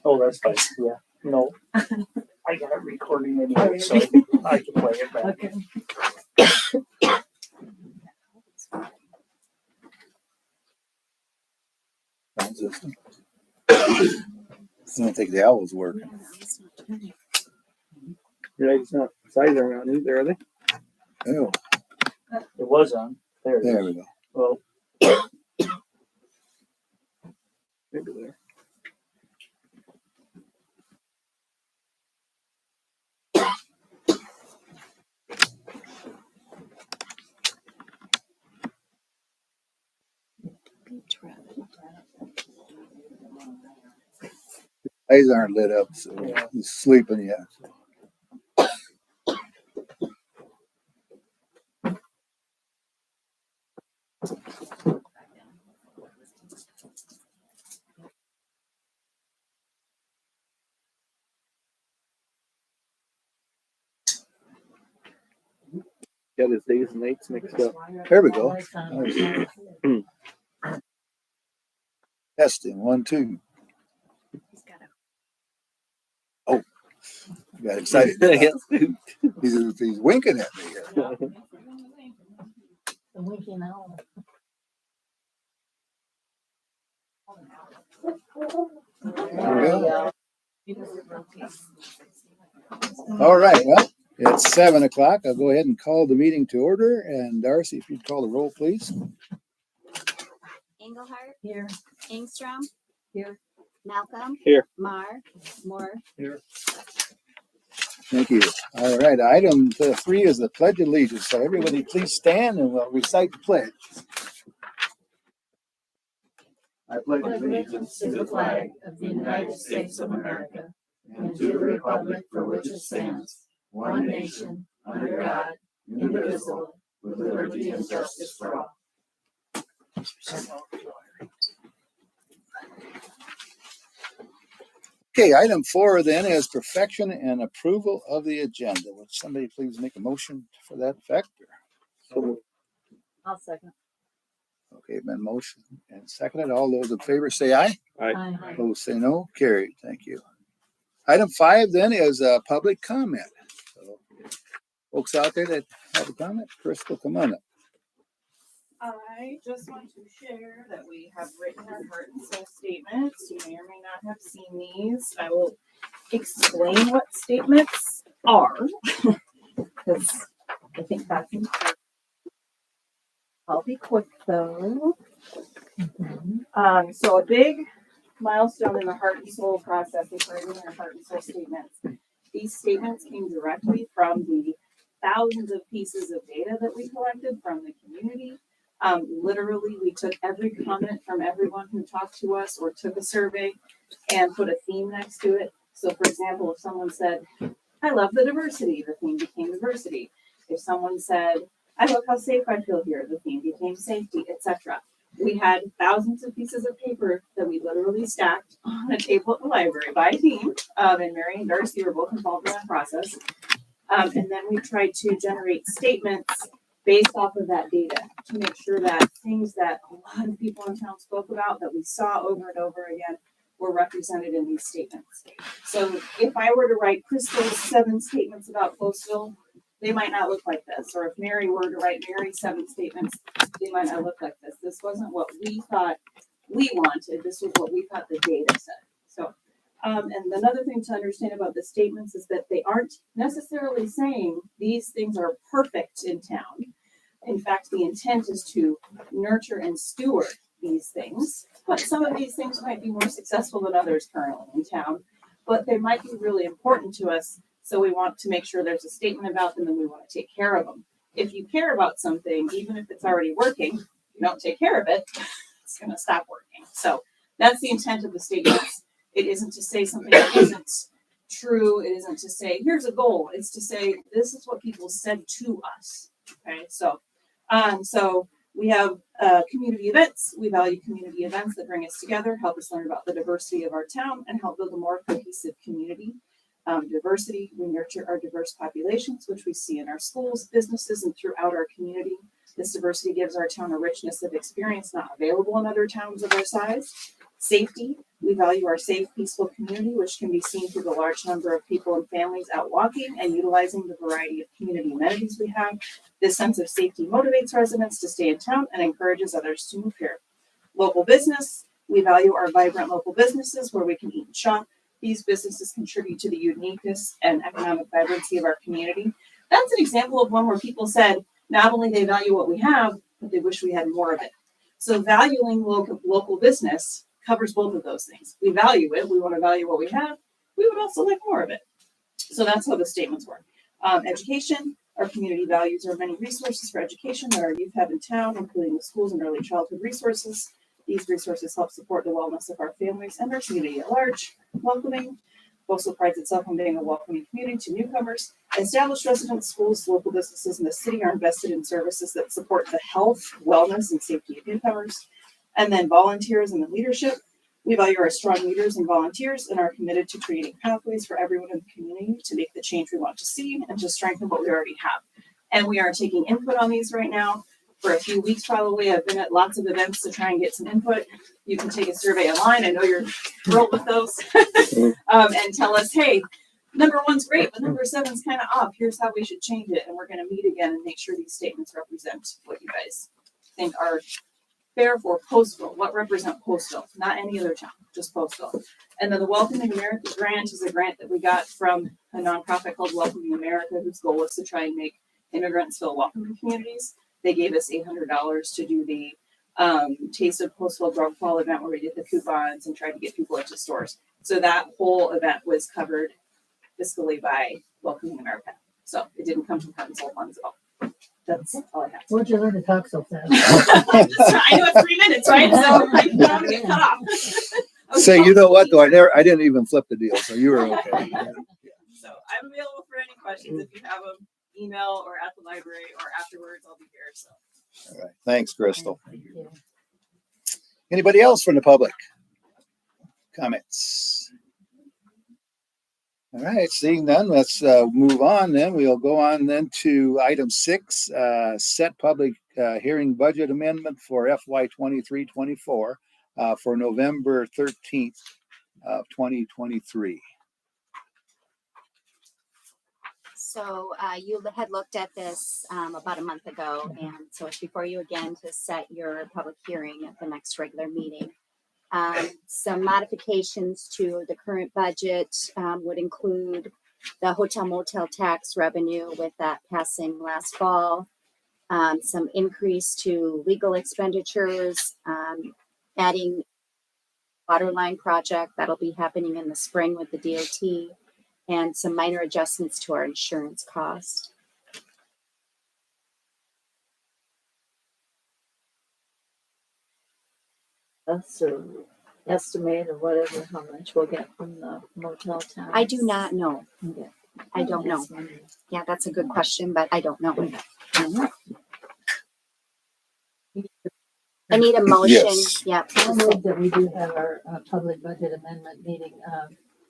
Oh, that's fine. Yeah. No. I got it recording anyway, so I can play it back. Okay. Sound system. I don't think the owl's working. Yeah, it's not. Sides aren't on either, are they? Oh, It was on. There it there is. we go. Well. Maybe there. Eyes aren't lit up, so he's sleeping yet. Got his days and nights mixed up. There we go. Testing 1, 2. Oh, you got excited. He's winking at me here. The winking owl. There we go. All right. Well, it's 7 o'clock. I'll go ahead and call the meeting to order. And Darcy, if you'd call the roll, please. Engelhardt, Here. Engstrom, Here. Malcolm, Here. Moore, Here. Thank you. All right. Item 3 is the Pledge of Allegiance. So everybody please stand and we'll recite the pledge. I pledge Allegiance to the flag of the United States of America and to the republic for which it stands, one nation, under God, indivisible, with liberty and justice for all. Okay, item 4 then is perfection and approval of the agenda. Would somebody please make a motion for that effect? So I'll second. Okay, been motion and seconded. All those in favor say aye. Aye. Opposed say no. Carried. Thank you. Item 5 then is public comment. So, folks out there that have a comment, Crystal, come on up. I just want to share that we have written our heart and soul statements. You may or may not have seen these. I will explain what statements are because I think that's important. I'll be quick though. So a big milestone in the heart and soul process is writing our heart and soul statements. These statements came directly from the thousands of pieces of data that we collected from the community. Literally, we took every comment from everyone who talked to us or took a survey and put a theme next to it. So, for example, if someone said, I love the diversity, the theme became diversity. If someone said, I love how safe I feel here, the theme became safety, etc. We had thousands of pieces of paper that we literally stacked on a table at the library by team, and Mary and Darcy were both involved in that process. And then we tried to generate statements based off of that data to make sure that things that a lot of people in town spoke about that we saw over and over again were represented in these statements. So if I were to write Crystal's 7 statements about Postville, they might not look like this. Or if Mary were to write Mary's 7 statements, they might not look like this. This wasn't what we thought we wanted. This was what we thought the data said. So, and another thing to understand about the statements is that they aren't necessarily saying these things are perfect in town. In fact, the intent is to nurture and steward these things. But some of these things might be more successful than others currently in town, but they might be really important to us. So we want to make sure there's a statement about them and we want to take care of them. If you care about something, even if it's already working, you don't take care of it, it's going to stop working. So that's the intent of the statements. It isn't to say something that isn't true. It isn't to say, here's a goal. It's to say, this is what people said to us. Okay, so we have community events. We value community events that bring us together, help us learn about the diversity of our town, and help build a more cohesive community. Diversity, we nurture our diverse populations, which we see in our schools, businesses, and throughout our community. This diversity gives our town a richness of experience not available in other towns of our size. Safety, we value our safe, peaceful community, which can be seen through the large number of people and families out walking and utilizing the variety of community amenities we have. This sense of safety motivates residents to stay in town and encourages others to move here. Local business, we value our vibrant local businesses where we can eat and shop. These businesses contribute to the uniqueness and economic vibrancy of our community. That's an example of one where people said, not only they value what we have, but they wish we had more of it. So valuing local business covers both of those things. We value it. We want to value what we have. We would also like more of it. So that's how the statements work. Education, our community values our many resources for education that our youth have in town, including the schools and early childhood resources. These resources help support the wellness of our families and our community at large. Welcoming also prides itself on being a welcoming community to newcomers. Established residents, schools, local businesses in the city are invested in services that support the health, wellness, and safety of newcomers. And then volunteerism and leadership. We value our strong leaders and volunteers and are committed to creating pathways for everyone in the community to make the change we want to see and to strengthen what we already have. And we are taking input on these right now. For a few weeks, probably. I've been at lots of events to try and get some input. You can take a survey online. I know you're thrilled with those. And tell us, hey, number 1's great, but number 7's kind of off. Here's how we should change it. And we're going to meet again and make sure these statements represent what you guys think are fair for Postville. What represent Postville? Not any other town, just Postville. And then the Welcoming America grant is a grant that we got from a nonprofit called Welcoming America, whose goal was to try and make immigrants feel welcome in communities. They gave us $800 to do the Taste of Postville Drug Fall event where we did the coupons and tried to get people into stores. So that whole event was covered fiscally by Welcoming America. So it didn't come from cut and sold funds at all. That's all I have. Where'd you learn to talk so fast? I know it's 3 minutes, right? So I don't want to get cut off. Say, you know what, though, I didn't even flip the deal, so you were okay. So I'm available for any questions if you have them. Email or at the library or afterwards, I'll be here. So, All right. Thanks, Crystal. Anybody else from the public? Comments? All right, seeing none, let's move on then. We'll go on then to item 6, set public hearing budget amendment for FY 23-24 for November 13th of 2023. So you had looked at this about a month ago, and so it's before you again to set your public hearing at the next regular meeting. Some modifications to the current budget would include the hotel motel tax revenue with that passing last fall, some increase to legal expenditures, adding water line project that'll be happening in the spring with the DOT, and some minor adjustments to our insurance cost. That's an estimate of whatever, how much we'll get from the motel town. I do not know. Okay. I don't know. Yeah, that's a good question, but I don't know. I need a motion. Yes. Yeah. I move that we do have our public budget amendment meeting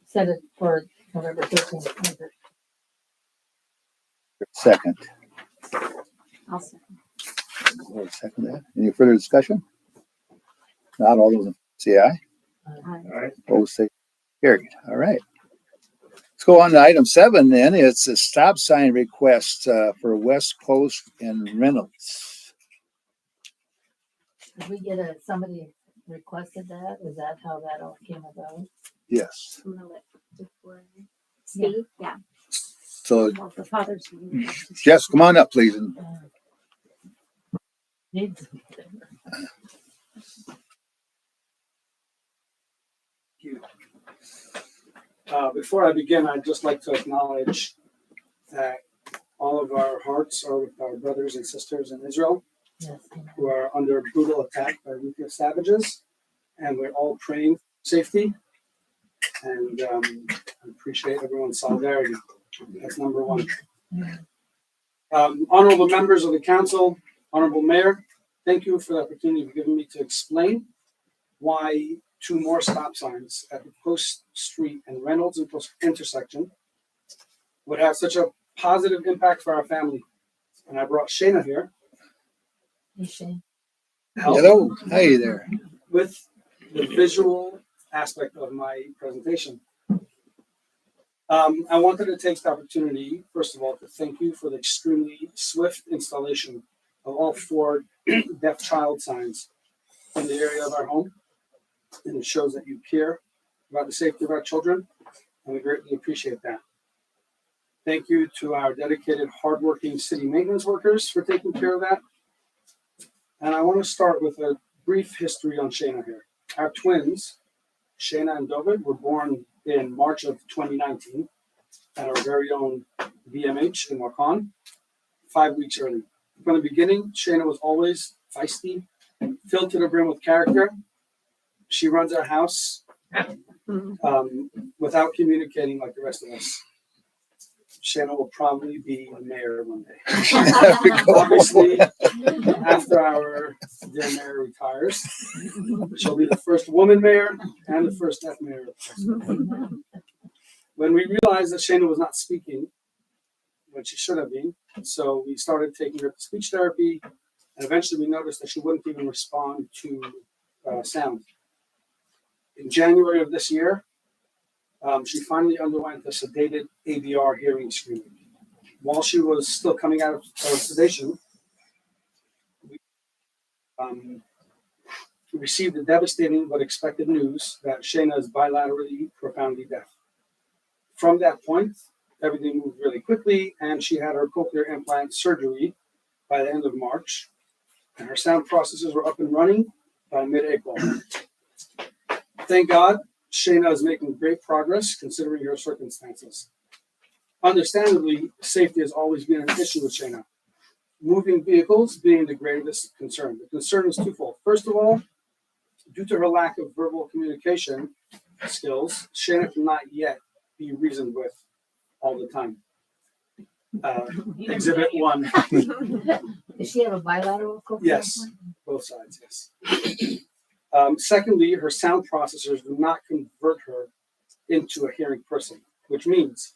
set it for November 13th. Second. I'll second. I'll second that. Any further discussion? Not all those in say aye. Aye. Opposed say carried. All right. Let's go on to item 7 then. It's a stop sign request for West Coast and Reynolds. Did we get somebody requested that? Is that how that all came about? Yes. I'm gonna let before speak. Yeah. So Well, the father's name. Jess, come on up, please. And Needs. Before I begin, I'd just like to acknowledge that all of our hearts are with our brothers and sisters in Israel Yes. who are under brutal attack by ruthless savages, and we're all praying for safety. And I appreciate everyone's solidarity. That's number 1. Honorable members of the council, honorable mayor, thank you for the opportunity you've given me to explain why 2 more stop signs at the Post Street and Reynolds intersection would have such a positive impact for our family. And I brought Shayna here Hey, Shane. to help Hello, hey there. with the visual aspect of my presentation. I wanted to take the opportunity, first of all, to thank you for the extremely swift installation of all 4 deaf child signs in the area of our home. And it shows that you care about the safety of our children, and we greatly appreciate that. Thank you to our dedicated, hardworking city maintenance workers for taking care of that. And I want to start with a brief history on Shayna here. Our twins, Shayna and David, were born in March of 2019 at our very own BMH in Wakan, 5 weeks early. From the beginning, Shayna was always feisty, filled to the brim with character. She runs our house without communicating like the rest of us. Shayna will probably be mayor one day. Obviously, after our dear mayor retires, she'll be the first woman mayor and the first deaf mayor. When we realized that Shayna was not speaking, when she should have been, so we started taking her to speech therapy, and eventually we noticed that she wouldn't even respond to sound. In January of this year, she finally underwent a sedated ABR hearing screening. While she was still coming out of sedation, we received the devastating but expected news that Shayna is bilaterally profoundly deaf. From that point, everything moved really quickly, and she had her cochlear implant surgery by the end of March, and her sound processors were up and running by mid-April. Thank God, Shayna is making great progress considering her circumstances. Understandably, safety has always been an issue with Shayna. Moving vehicles being the greatest concern. The concern is twofold. First of all, due to her lack of verbal communication skills, Shayna cannot yet be reasoned with all the time. Exhibit 1. Does she have a bilateral cochlear Yes, implant? both sides, yes. Secondly, her sound processors do not convert her into a hearing person, which means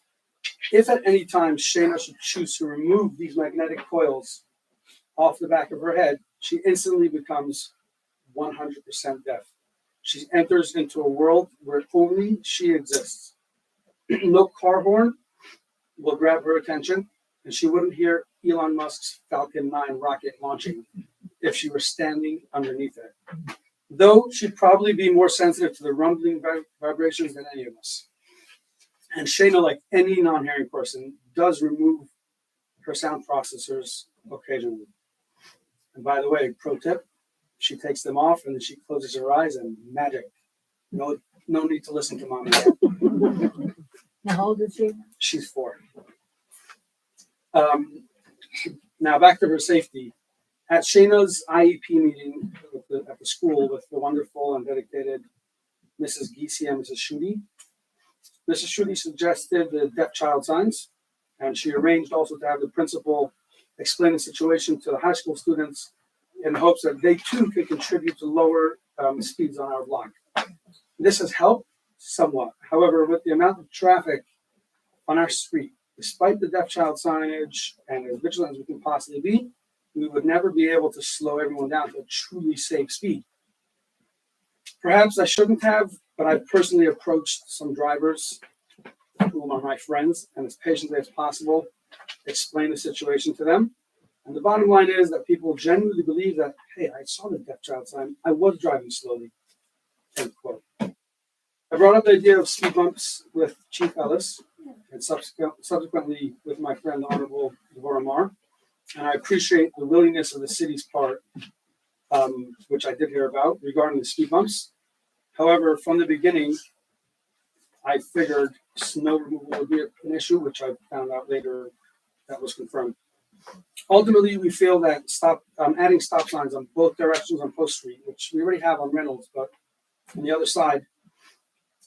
if at any time Shayna should choose to remove these magnetic coils off the back of her head, she instantly becomes 100% deaf. She enters into a world where only she exists. No car horn will grab her attention, and she wouldn't hear Elon Musk's Falcon 9 rocket launching if she were standing underneath it. Though she'd probably be more sensitive to the rumbling vibrations than any of us. And Shayna, like any non-hearing person, does remove her sound processors occasionally. And by the way, pro tip, she takes them off and then she closes her eyes and magic. No need to listen to mommy. Now, how old is she? She's 4. Now back to her safety. At Shayna's IEP meeting at the school with the wonderful and dedicated Mrs. Giese and Mrs. Schutte, Mrs. Schutte suggested the deaf child signs, and she arranged also to have the principal explain the situation to the high school students in hopes that they too could contribute to lower speeds on our block. This has helped somewhat. However, with the amount of traffic on our street, despite the deaf child signage and as vigilant as we can possibly be, we would never be able to slow everyone down to a truly safe speed. Perhaps I shouldn't have, but I've personally approached some drivers who are my friends and as patiently as possible explain the situation to them. And the bottom line is that people genuinely believe that, hey, I saw the deaf child sign. I was driving slowly. End quote. I brought up the idea of speed bumps with Chief Ellis and subsequently with my friend, the Honorable Devorah Marr. And I appreciate the willingness of the city's part, which I did hear about regarding the speed bumps. However, from the beginning, I figured snow removal would be an issue, which I found out later that was confirmed. Ultimately, we feel that adding stop signs on both directions on Post Street, which we already have on Reynolds, but on the other side,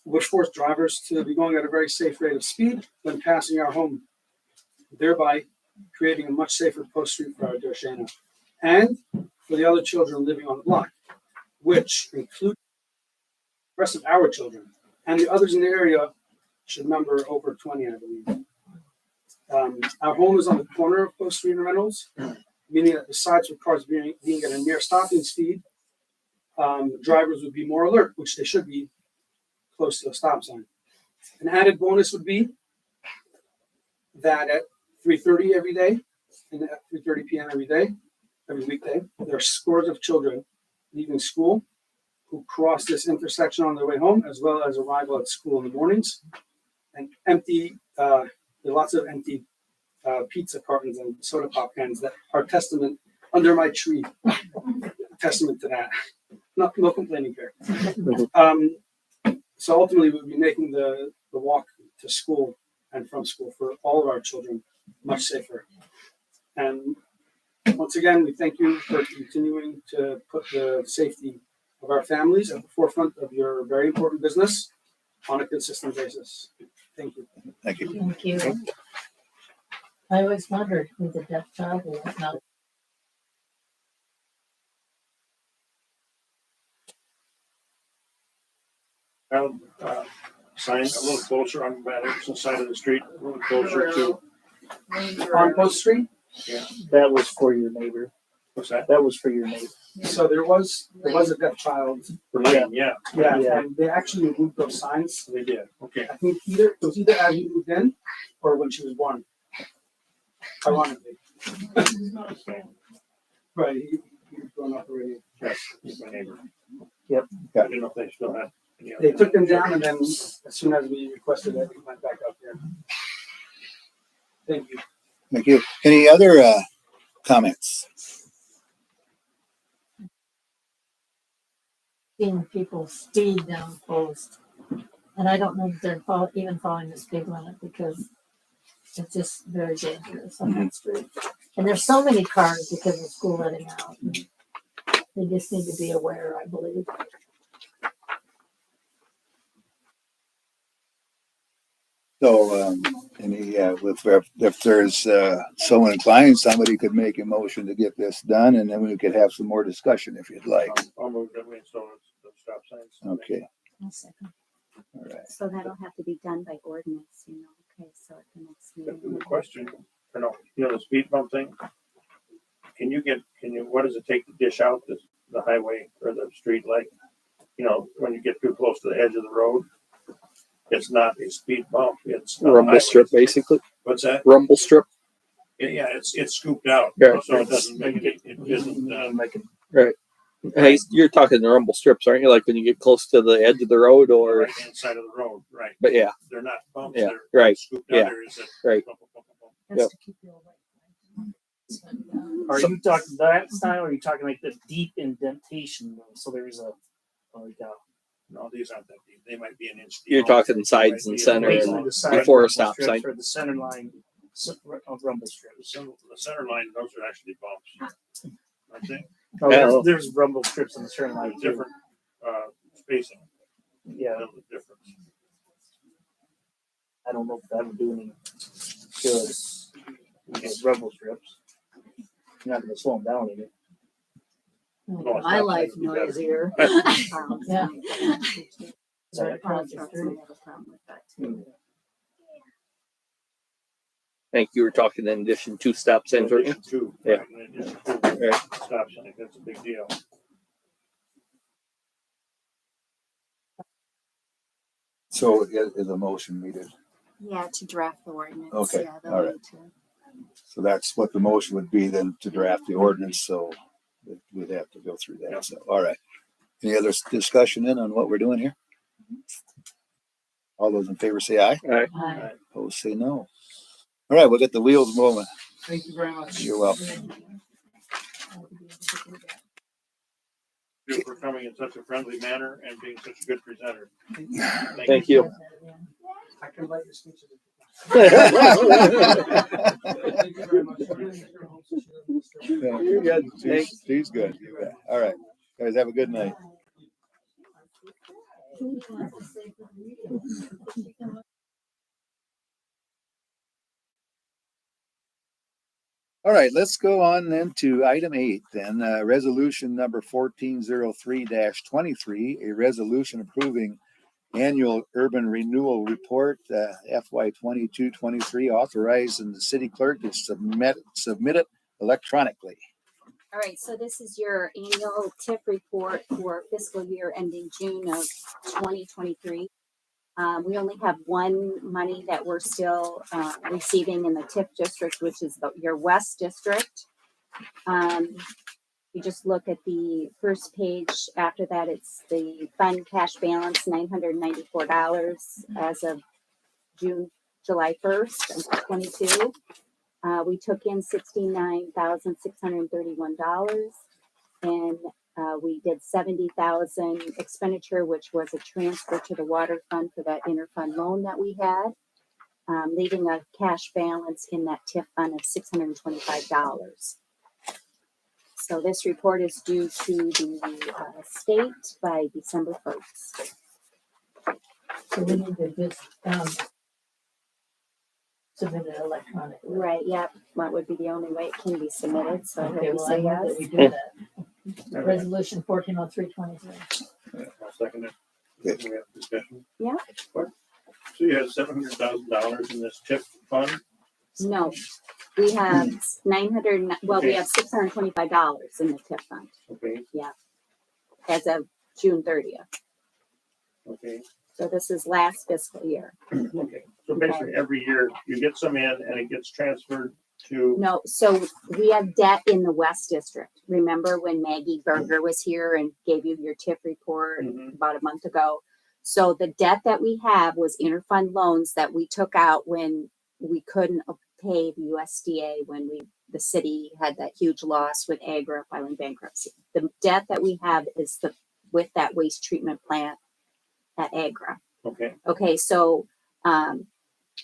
would force drivers to be going at a very safe rate of speed when passing our home, thereby creating a much safer Post Street for our dear Shayna and for the other children living on the block, which include the rest of our children, and the others in the area should number over 20, I believe. Our home is on the corner of Post Street and Reynolds, meaning that besides for cars being at a near stopping speed, drivers would be more alert, which they should be close to a stop sign. An added bonus would be that at 3:30 every day and at 3:30 p.m. every day, every weekday, there are scores of children leaving school who cross this intersection on their way home, as well as arrival at school in the mornings, and empty. There are lots of empty pizza cartons and soda pop cans that are testament under my tree. Testament to that. No complaining here. So ultimately, we'll be making the walk to school and from school for all of our children much safer. And once again, we thank you for continuing to put the safety of our families at the forefront of your very important business on a consistent basis. Thank you. Thank you. Thank you. I always wondered who the deaf child was. Now, Sign a little closer on Madison side of the street, a little closer to, On Post Street, That was for your neighbor. what's that? That was for your neighbor. so there was a deaf child. Lane, yeah, Yeah, Yeah. and they actually removed those signs. they did, okay. I think it was either as you moved in or when she was born. Ironically. Right, he was grown up already. Yes, he's my neighbor. Yep. I didn't know if they still had any other. They took them down, and then as soon as we requested it, we went back up here. Thank you. Thank you. Any other comments? seeing people speed down Post. And I don't know if they're even following the speed limit because it's just very dangerous on that street. And there's so many cars because of school letting out. They just need to be aware, I believe. So, if there's so inclined, somebody could make a motion to get this done, and then we could have some more discussion if you'd like. I'll move that we install the stop signs. Okay, One second. all right. So that'll have to be done by ordinance, you know, okay, so at the next meeting. The question, the speed bump thing. What does it take to dish out the highway or the street light? When you get too close to the edge of the road, it's not a speed bump. It's not a Rumble highway. strip, basically. What's that? Rumble strip. Yeah, it's scooped out, Yeah. so it doesn't make it. It isn't. Hey, you're talking the rumble strips, aren't you? Like when you get close to the edge of the road, or Right hand side of the road, right? but yeah, They're not bumps. Yeah, They're right, scooped yeah, out areas that right. bump, bump, bump, bump. That's Yep. to keep you away. Are you talking that style, or are you talking like the deep indentation though? So there's No, these aren't that deep. They might be an inch deep. You're talking sides They might and be center basically and the side before a rumble stop strips sign. or the center line of rumble strips. The center line, those are actually bumps. I think Oh, Yeah. there's rumble strips in the center line there's too. different spacing. Yeah, There's a difference. I don't know if that would do any good. With rumble strips. You're not gonna slow them down either. No, it's My not. life It's better. noisier. Yeah. So Right across the trucks street. may have a problem with that too. I think you were talking in addition to stop signs, weren't you? Addition to, Yeah. right, in addition to Right. stop sign, that's a big deal. So is a motion needed? Yeah, to draft the ordinance. Okay, Yeah, they'll all right. need to. So that's what the motion would be then, to draft the ordinance, so we'd have to go through that, so, all right. Any other discussion then on what we're doing here? All those in favor say aye, Aye. opposed say no. All right, we'll get the wheels moving. Thank you very much. You're welcome. You for coming in such a friendly manner and being such a good presenter. Thank you. I can write your speeches. You're Thank you very much. good. She's good. You bet. All right, guys, have a good night. All right, let's go on then to item 8, then, resolution number 1403-23, a resolution approving Annual Urban Renewal Report, FY 22-23, authorizing the city clerk to submit it electronically. All right, so this is your annual TIP report for fiscal year ending June of 2023. We only have one money that we're still receiving in the TIP district, which is your West District. You just look at the first page. After that, it's the fund cash balance, $994 as of July 1st, 22. We took in $69,631, and we did $70,000 expenditure, which was a transfer to the water fund for that interfund loan that we had, leaving a cash balance in that TIF fund of $625. So this report is due to the state by December 1st. So we need to just, submit it electronically. Right, yep. That would be the only way it can be submitted. So Okay, we well, I say move that yes. we do that. Resolution 140323. I'll second it. Okay. We have discussion. Yeah. So you have $700,000 in this TIP fund? No, we have 900, well, we have $625 in the TIF fund Okay, as of June 30th. okay, So this is last fiscal year. okay. So basically, every year you get some in and it gets transferred to, No, so we have debt in the West District. Remember when Maggie Berger was here and gave you your TIF report Mhm. about a month ago? So the debt that we have was interfund loans that we took out when we couldn't pay the USDA when the city had that huge loss with Agra filing bankruptcy. The debt that we have is with that waste treatment plant at Agra. okay, Okay, so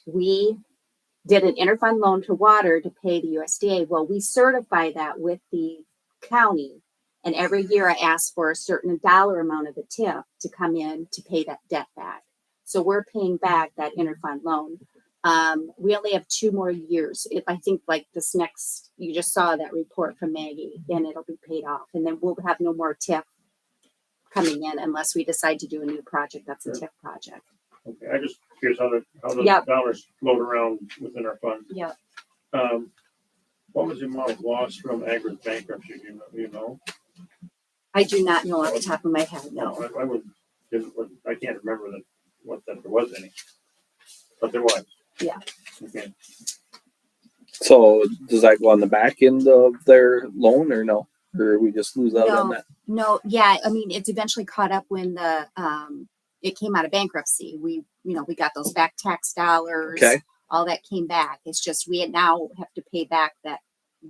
we did an interfund loan to water to pay the USDA. Well, we certify that with the county, and every year I ask for a certain dollar amount of the TIF to come in to pay that debt back. So we're paying back that interfund loan. We only have 2 more years. I think like this next, you just saw that report from Maggie, and it'll be paid off, and then we'll have no more TIF coming in unless we decide to do a new project. That's a TIF project. okay. I just curious how the Yep. dollars float around within our fund. Yeah. What was the amount of loss from Agra's bankruptcy? Do you know? I do not know off the top of my head. No. I can't remember that there was any, but there was. Yeah. Okay. So does that go on the back end of their loan or no? Or we just lose out on that? No, yeah. I mean, it's eventually caught up when it came out of bankruptcy. We got those back tax dollars. Okay. All that came back. It's just we now have to pay back that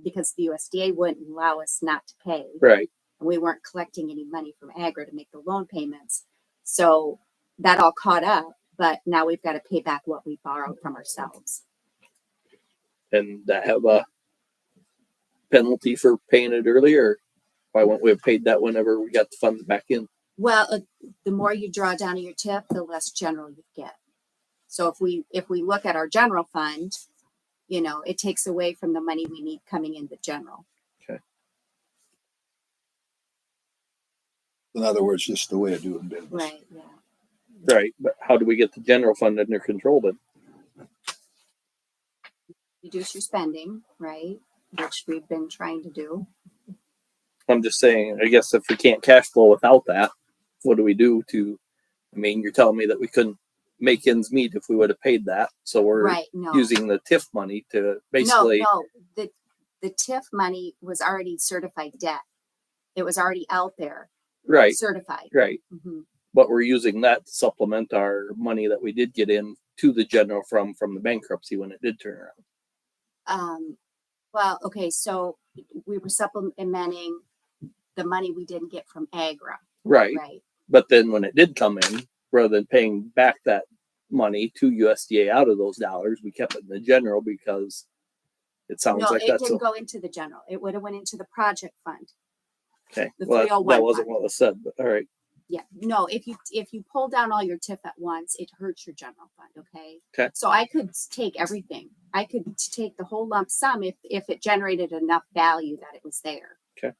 because the USDA wouldn't allow us not to pay. Right. And we weren't collecting any money from Agra to make the loan payments. So that all caught up, but now we've got to pay back what we borrowed from ourselves. And that have a penalty for paying it earlier? Why won't we have paid that whenever we got the funds back in? Well, the more you draw down to your TIF, the less general you get. So if we look at our general fund, it takes away from the money we need coming into general. In other words, just the way of doing business. Right. Yeah. Right. But how do we get the general fund under control then? Reduce your spending, right? Which we've been trying to do. I'm just saying, I guess if we can't cash flow without that, what do we do you're telling me that we couldn't make ends meet if we would have paid that. So we're Right. No. using the TIF money to basically. No. The TIF money was already certified debt. It was already out there. Right. Certified. Right. Mm-hmm. But we're using that to supplement our money that we did get in to the general from the bankruptcy when it did turn around. Well, okay, so we were supplementing the money we didn't get from Agra. Right. Right. But then when it did come in, rather than paying back that money to USDA out of those dollars, we kept it in the general because it sounds No, like it that's didn't go into the general. It would have went into the project fund. okay. The Well, 301 that wasn't fund. what was said, but all right. Yeah, no, if you pull down all your TIF at once, it hurts your general fund, okay? Okay. So I could take everything. I could take the whole lump sum if it generated enough value that it was there. Okay.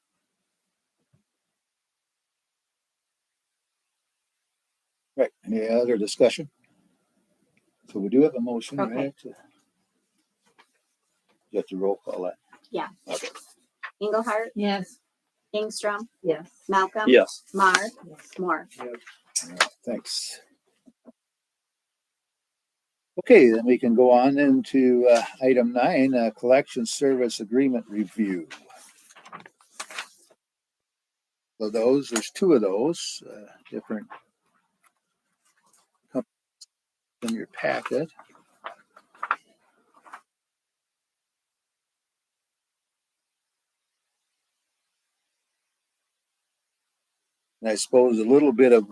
Right, any other discussion? So we do have a motion, Okay. right? You have to roll call that. Engelhardt, Yes. Ingstrom, Yes. Malcolm. Yes. Mar, Yes. Moore. Thanks. Okay, then we can go on into item 9, collection service agreement review. So there's 2 of those, different companies in your packet. And I suppose a little bit of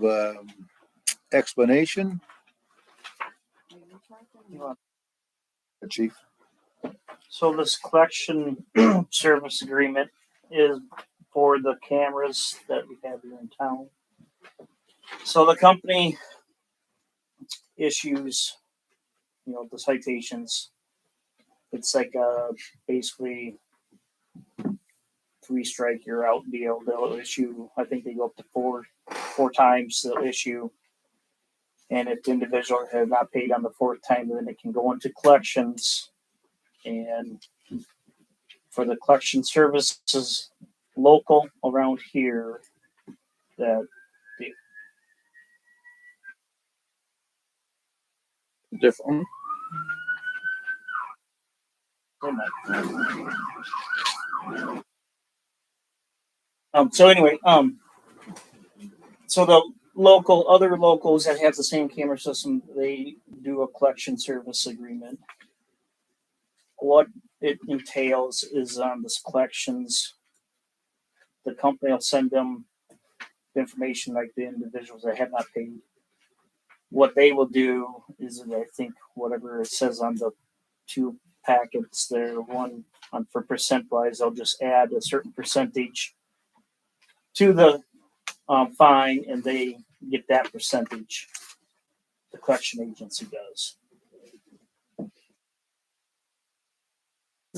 explanation, Chief. So this collection service agreement is for the cameras that we have here in town. So the company issues, the citations. It's like basically 3 strike, you're out deal. They'll issue, I think they go up to four times they'll issue. And if the individual has not paid on the 4th time, then it can go into collections. And for the collection services local around here, that Different. So anyway, so the other locals that have the same camera system, they do a collection service agreement. What it entails is on this collections, the company will send them information like the individuals that have not paid. What they will do is, I think, whatever it says on the 2 packets there, one on for percent wise, they'll just add a certain percentage to the fine, and they get that percentage. The collection agency does.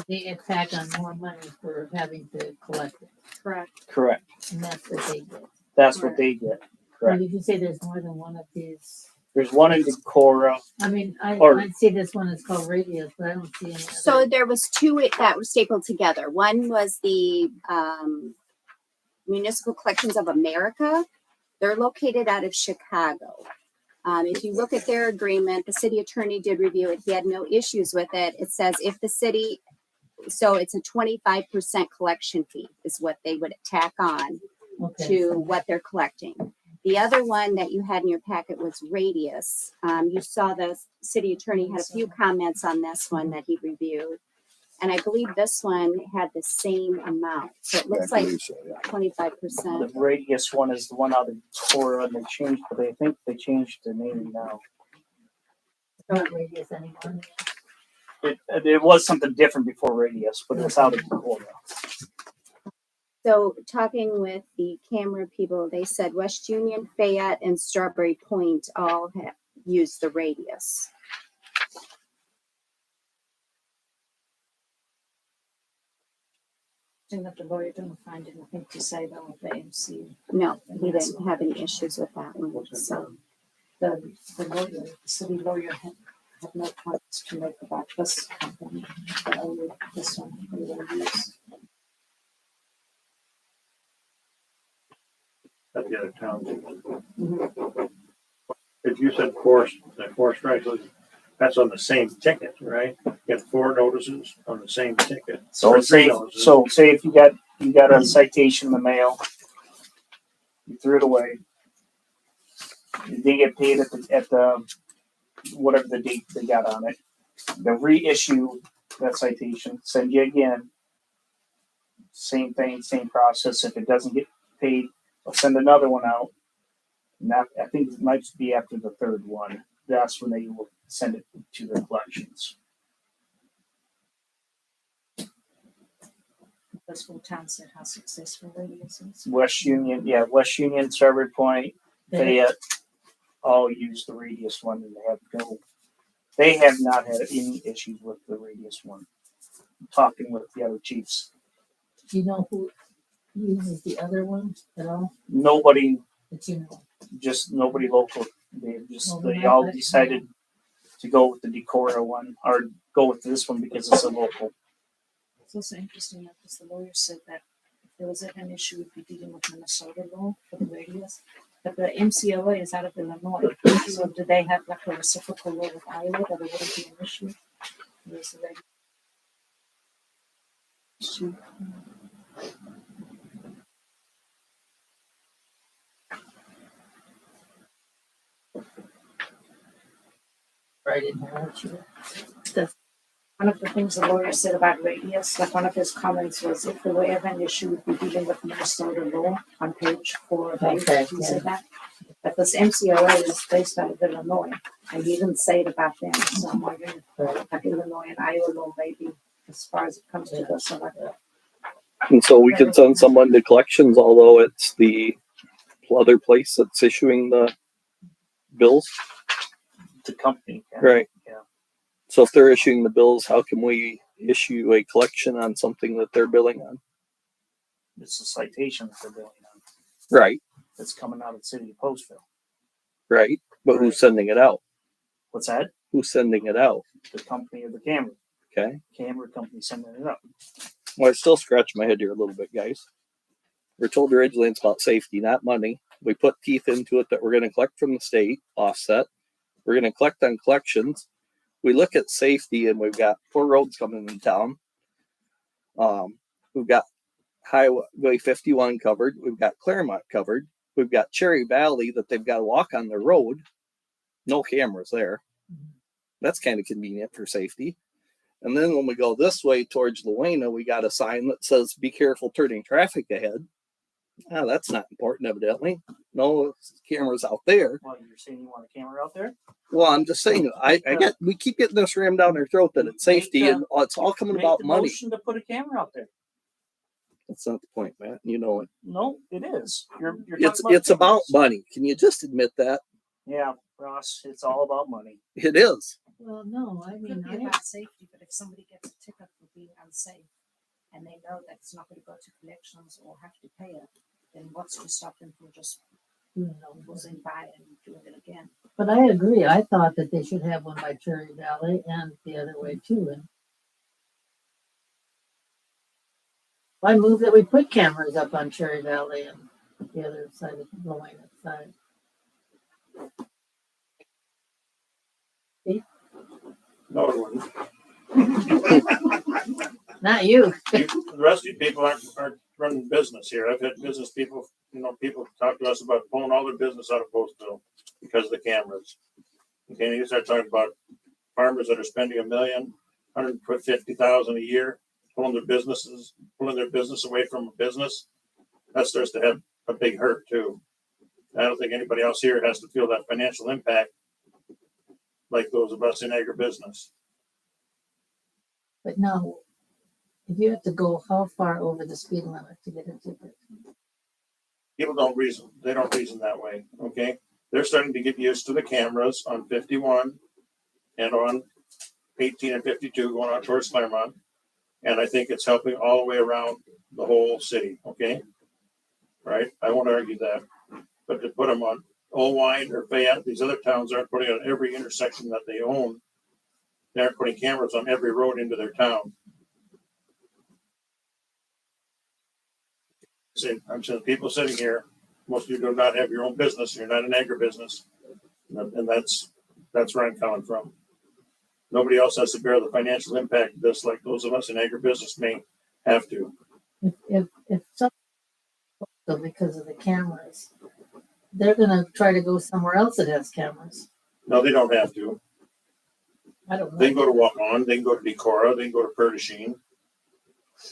They get tacked on more money for having to collect it, Correct. Correct. and that's what they get. That's what they get. Well, Correct. you can say there's more than one of these. There's one in Decorah. I mean, Or- I'd see this one is called Radius, but I don't see any other. So there was 2 that were stapled together. One was the Municipal Collections of America. They're located out of Chicago. If you look at their agreement, the city attorney did review it. He had no issues with it. It says if the city, so it's a 25% collection fee is what they would tack on Okay. to what they're collecting. The other one that you had in your packet was Radius. You saw the city attorney had a few comments on this one that he reviewed. And I believe this one had the same amount. So it looks I like believe so, yeah. 25%. The Radius one is the one out of Decorah, and they changed, but I think they changed the name now. It's not Radius anymore. It was something different before Radius, but it's out of Decorah. So talking with the camera people, they said West Union, Fayette, and Strawberry Point all have used the Radius. And that the lawyer didn't find anything to say though with the AMC. No, he didn't have any issues with that one. So The lawyer, the city lawyer had no points to make about this company, but only this one we will use. At the other town. Mhm. If you said four strikes, that's on the same ticket, right? Get 4 notices on the same ticket. So Or 3 say, notices. say if you got a citation in the mail, you threw it away. You didn't get paid at the whatever the date they got on it. They'll reissue that citation, send you again. Same thing, same process. If it doesn't get paid, they'll send another one out. And that, I think it might be after the 3rd one. That's when they will send it to the collections. This whole town said how successful Radius is. West Union, Strawberry Point, Fayette, all use the Radius one, and they have not had any issues with the Radius one. I'm talking with the other chiefs. Do you know who uses the other one at all? Nobody, That you know. just nobody local They all decided to go with the Decorah one, or go with this one because it's a local. It's also interesting that because the lawyer said that if there was ever an issue, we'd be dealing with Minnesota law for the radius. But the MCOA is out of Illinois. So do they have like a reciprocal law with Iowa that it wouldn't be an issue? Or is the radius issue? Right in here. One of the things the lawyer said about radius, like one of his comments was if there were ever an issue, we'd be dealing with Minnesota law on page 4 of 8. Okay, He said that. But this MCOA is based out of Illinois, and he didn't say it about them. So I'm wondering if like Illinois and Iowa law maybe as far as it comes to this. So like, And so we could send someone to collections, although it's the other place that's issuing the bills. The company. Yeah. Right. Yeah. So if they're issuing the bills, how can we issue a collection on something that they're billing on? It's a citation that they're billing on. Right, That's coming out of the city of Postville. right. But who's sending it out? What's that? Who's sending it out? The company or the camera. Okay. Camera company sending it out. Well, I still scratch my head here a little bit, guys. We're told originally it's about safety, not money. We put teeth into it that we're going to collect from the state, offset. We're going to collect on collections. We look at safety, and we've got 4 roads coming in town. We've got Highway 51 covered. We've got Claremont covered. We've got Cherry Valley that they've got to walk on their road. No cameras there. That's kind of convenient for safety. And then when we go this way towards Luena, we got a sign that says, "Be careful turning traffic ahead." Ah, that's not important, evidently. No cameras out there. Well, you're saying you want a camera out there? Well, I'm just saying, we keep getting this rammed down our throat that it's safety, and it's all coming Make about the money. motion to put a camera out there. That's not the point, Matt. You know it. No, it is. You're It's about money. Can you just admit that? Yeah, Ross, it's all about money. It is. well, no, I mean, Could be I about about safety, but if somebody gets a ticket for being unsafe and they know that it's not going to go to collections or have to pay it, then what's to stop them from just whizzing by and doing it again? But I agree. I thought that they should have one by Cherry Valley and the other way too. And I move that we put cameras up on Cherry Valley and the other side of the Luena side. No, it wouldn't. Not you. The rest of you people aren't running business here. I've had business people, people talk to us about pulling all their business out of Postville because of the cameras. Okay, and you start talking about farmers that are spending $1 million, $150,000 a year, pulling their business away from a business. That starts to have a big hurt too. I don't think anybody else here has to feel that financial impact like those of us in agribusiness. But no, if you have to go how far over the speed limit to get a ticket? People don't reason that way. Okay, they're starting to get used to the cameras on 51 and on 18 and 52 going on towards Claremont, and I think it's helping all the way around the whole city. Okay, right? I won't argue that, but to put them on Owine or Fayette, these other towns aren't putting on every intersection that they own. They aren't putting cameras on every road into their town. See, I'm saying people sitting here, most of you do not have your own business. You're not an agribusiness. And that's where I'm coming from. Nobody else has to bear the financial impact of this like those of us in agribusiness may have to. If some, so because of the cameras, they're gonna try to go somewhere else that has cameras. No, they don't have to. I don't know. They can go to Walk On, they can go to Decorah, they can go to Perdasheen.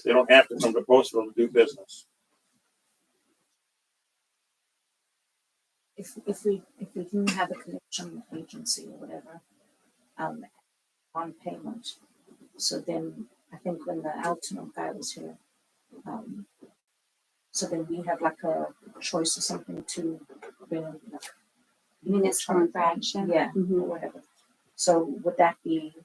They don't have to come to Postville to do business. If we do have a collection agency or whatever, on payment, so then I think when the Alton guy was here, so then we have like a choice or something to bring in, like, Municipal infraction. yeah, Mhm. or whatever. So would that be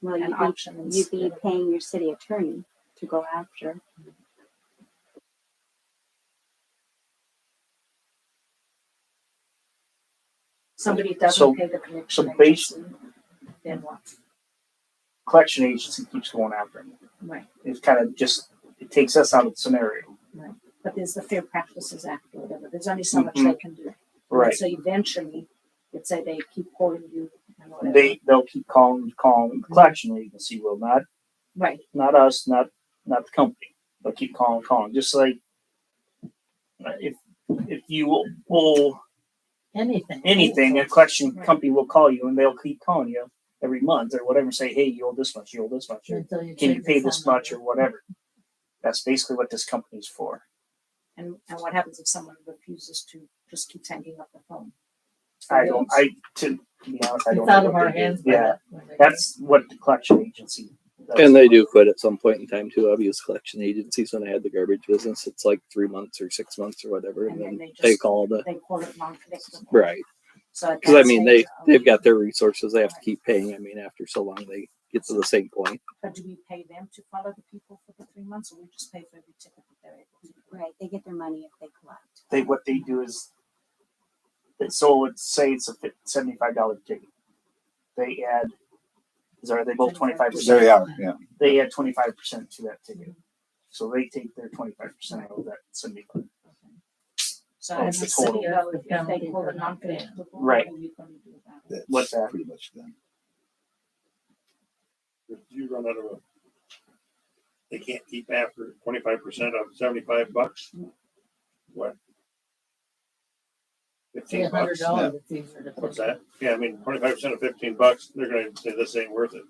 Well, an option? you'd be instead? paying your city attorney to go after. Somebody doesn't So- pay the collection so base- agency, then what? Collection agency keeps going after them. Right, It's kind of just, it takes us out of the scenario. but there's the Fair Practices Act or whatever, there's only so much they can do. Right. So eventually, let's say they keep calling you and whatever. They'll keep calling the collection agency will, Right, not us, not the company. They'll keep calling, just like if you owe anything, a collection Right. company will call you and they'll keep calling you every month or whatever and say, hey, you owe this much, or can you pay this much or whatever. That's basically what this company's for. and what happens if someone refuses to, just keeps hanging up the phone? To be honest, I don't It's know out of what our they do. hands. by Yeah, that point. that's what the collection agency does. And they do quit at some point in time too. I've used collection agencies when I had the garbage business. It's like 3 months or 6 months or whatever, and then they call the They call it non-collectible. right. So at Because I that mean, stage, they've got their resources. They have to keep paying. I mean, after so long, they get to the same point. But do we pay them to follow the people for the 3 months, or we just pay for every ticket that they're able to? Right, they get their money if they collect. What they do is, so let's say it's a $75 ticket. They add, are they both 25%? There you are, yeah. They add 25% to that ticket. So they take their 25% of that 75. So Oh, as the a city, total. if they call it non-collectible, Right. what are you gonna do about it? That's What's that? pretty much done. If you run out of they can't keep after 25% of $75. What? Say $15. $100, it's easier to. What's that? Yeah, I mean, 25% of $15, they're gonna say this ain't worth it.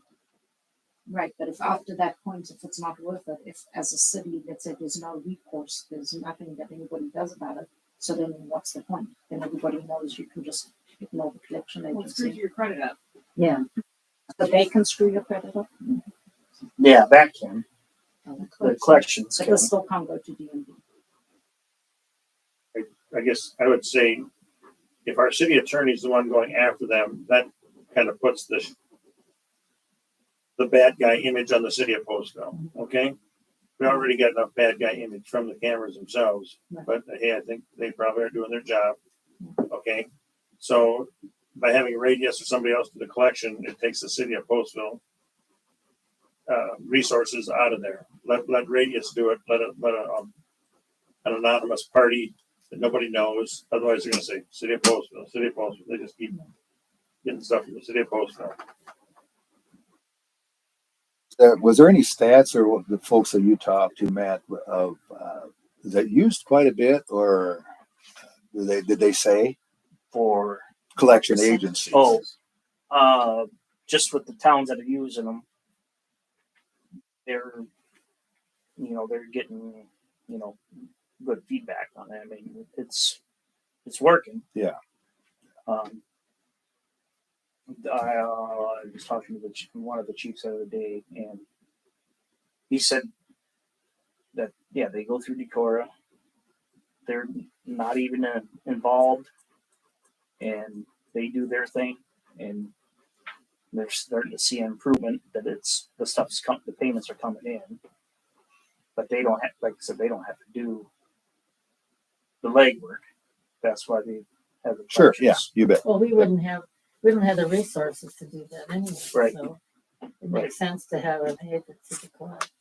Right, but if after that point, if it's not worth it, if as a city, let's say there's no recourse, there's nothing that anybody does about it, so then what's the point? Then everybody knows you can just ignore the collection agency. your credit up. Yeah. So they can screw your credit up. Yeah, that can. The collections But can. this still can't go to DMV. I guess I would say if our city attorney's the one going after them, that kind of puts the bad guy image on the city of Postville. Okay, we already got enough bad guy image from the cameras themselves, but hey, I think they probably are doing their job. Okay, so by having Radius or somebody else do the collection, it takes the city of Postville resources out of there. Let Radius do it. Let an anonymous party that nobody knows. Otherwise, they're going to say City of Postville, City of Postville. They just keep getting stuff from the City of Postville. Was there any stats or what the folks that you talked to, Matt, of is that used quite a bit, or did they say For collection agencies? just with the towns that are using them, they're getting good feedback on that. I mean, it's working. Yeah. I was talking to one of the chiefs the other day, and he said that they go through Decorah. They're not even involved, and they do their thing, and they're starting to see an improvement. That the payments are coming in, but they don't have, like I said, they don't have to do the legwork. That's why they have the Sure, yeah, collections. you bet. Well, we don't have the resources to do that anyway. Right. So it makes sense to have an agency to collect.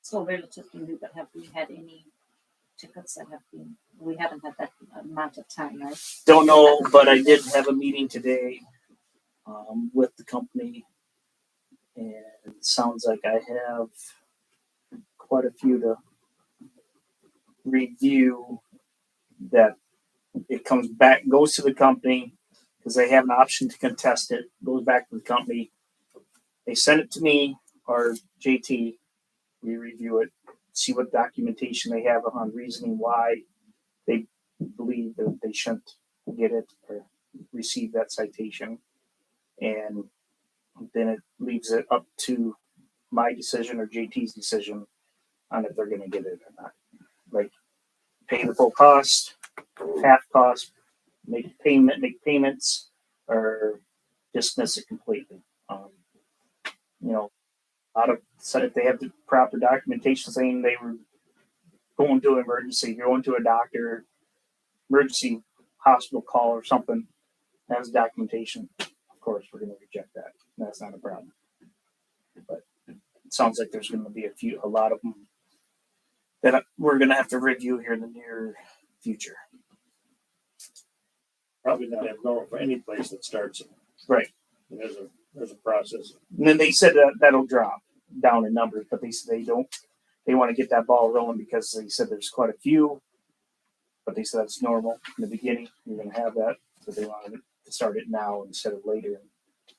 So relatively new, but have we had any tickets that have been, we haven't had that amount of time, right? Don't know, but I did have a meeting today with the company, and it sounds like I have quite a few to review. That it goes to the company because they have an option to contest it. Goes back to the company. They send it to me or JT. We review it, see what documentation they have on reasoning why they believe that they shouldn't get it or receive that citation. And then it leaves it up to my decision or JT's decision on if they're going to get it or not. Like, pay the full cost, half cost, make payments, or dismiss it completely. A lot of said if they have the proper documentation saying they were going to emergency, going to a doctor, emergency hospital call or something, has documentation, of course, we're gonna reject that. That's not a problem. But it sounds like there's gonna be a lot of them that we're gonna have to review here in the near future. Probably not abnormal for any place that starts it. Right. There's a process. And then they said that that'll drop down in numbers, but they said they want to get that ball rolling because they said there's quite a few, but they said that's normal in the beginning. You're going to have that, so they wanted to start it now instead of later and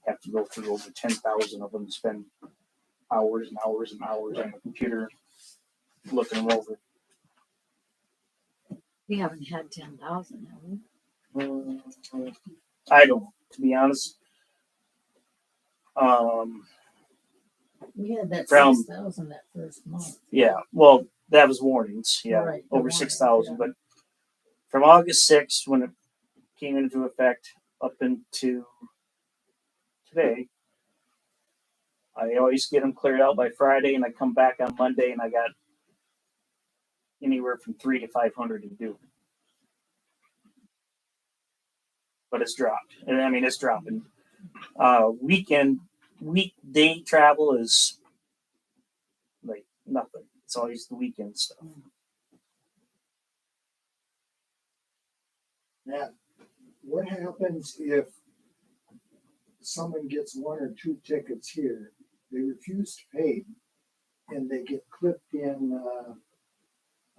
have to go through over 10,000 of them and spend hours and hours and hours on the computer looking them over. We haven't had 10,000, have we? I don't know, to be honest. We had that From- 6,000 that first month. Yeah, well, that was warnings. Yeah, Right, the over warnings, 6,000. yeah. But from August 6th, when it came into effect, up into today, I always get them cleared out by Friday, and I come back on Monday, and I got anywhere from 300 to 500 to do. But it's dropped, and I mean it's dropping. Weekday travel is like nothing. It's always the weekend stuff. Matt, what happens if someone gets one or two tickets here, they refuse to pay, and they get clipped in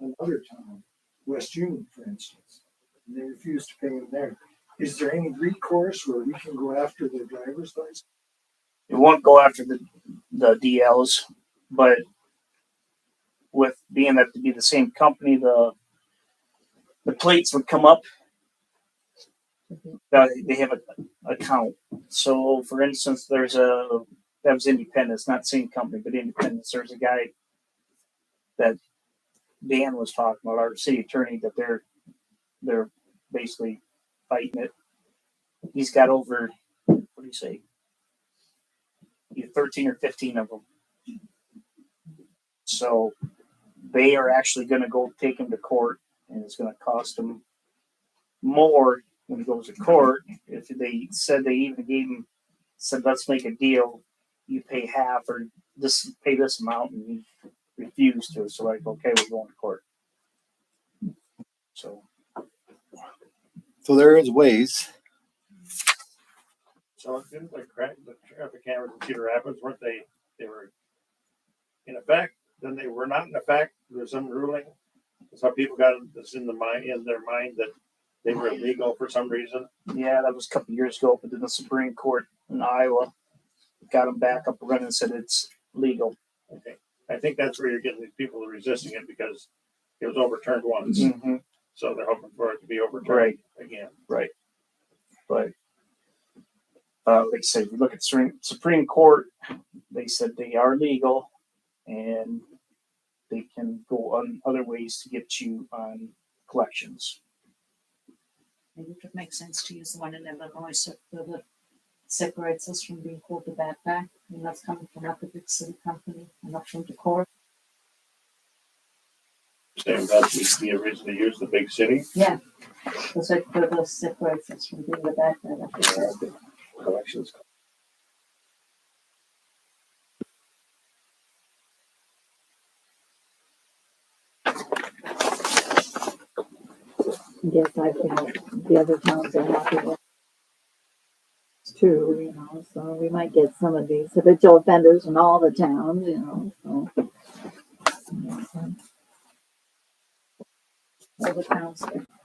another town, West Union, for instance, and they refuse to pay them there? Is there any recourse where we can go after the driver's license? It won't go after the DLs, but with being that to be the same company, the plates would come up. They have a count. So, for instance, that was Independence, not the same company, but Independence. There's a guy that Dan was talking about, our city attorney, that they're basically fighting it. He's got over, what do you say, 13 or 15 of them. So they are actually going to go take him to court, and it's going to cost him more when he goes to court. If they said they even said, let's make a deal, you pay half or pay this amount, and he refused to. So like, okay, we're going to court. So there is ways. So didn't the traffic cameras in Cedar Rapids, weren't they were in effect, then they were not in effect? There's some ruling. Some people got this in their mind that they were illegal for some reason. yeah, that was a couple of years ago, but then the Supreme Court in Iowa got them back up and running and said it's legal. Okay. I think that's where you're getting these people resisting it because it was overturned once. Mm-hmm. So they're hoping for it to be overturned Right. again. Right. But like I said, if you look at Supreme Court, they said they are legal and they can go on other ways to get you on collections. Maybe it would make sense to use the one in Illinois so that separates us from being called the bad guy. I mean, that's coming from not the big city company and not from the court. Same that we originally used the big city. Yeah. So it further separates us from being the bad guy. Like you said. Collections. Yes, I think the other towns are happy with it too, you know, so we might get some of these habitual offenders in all the towns, you know, so. All the towns,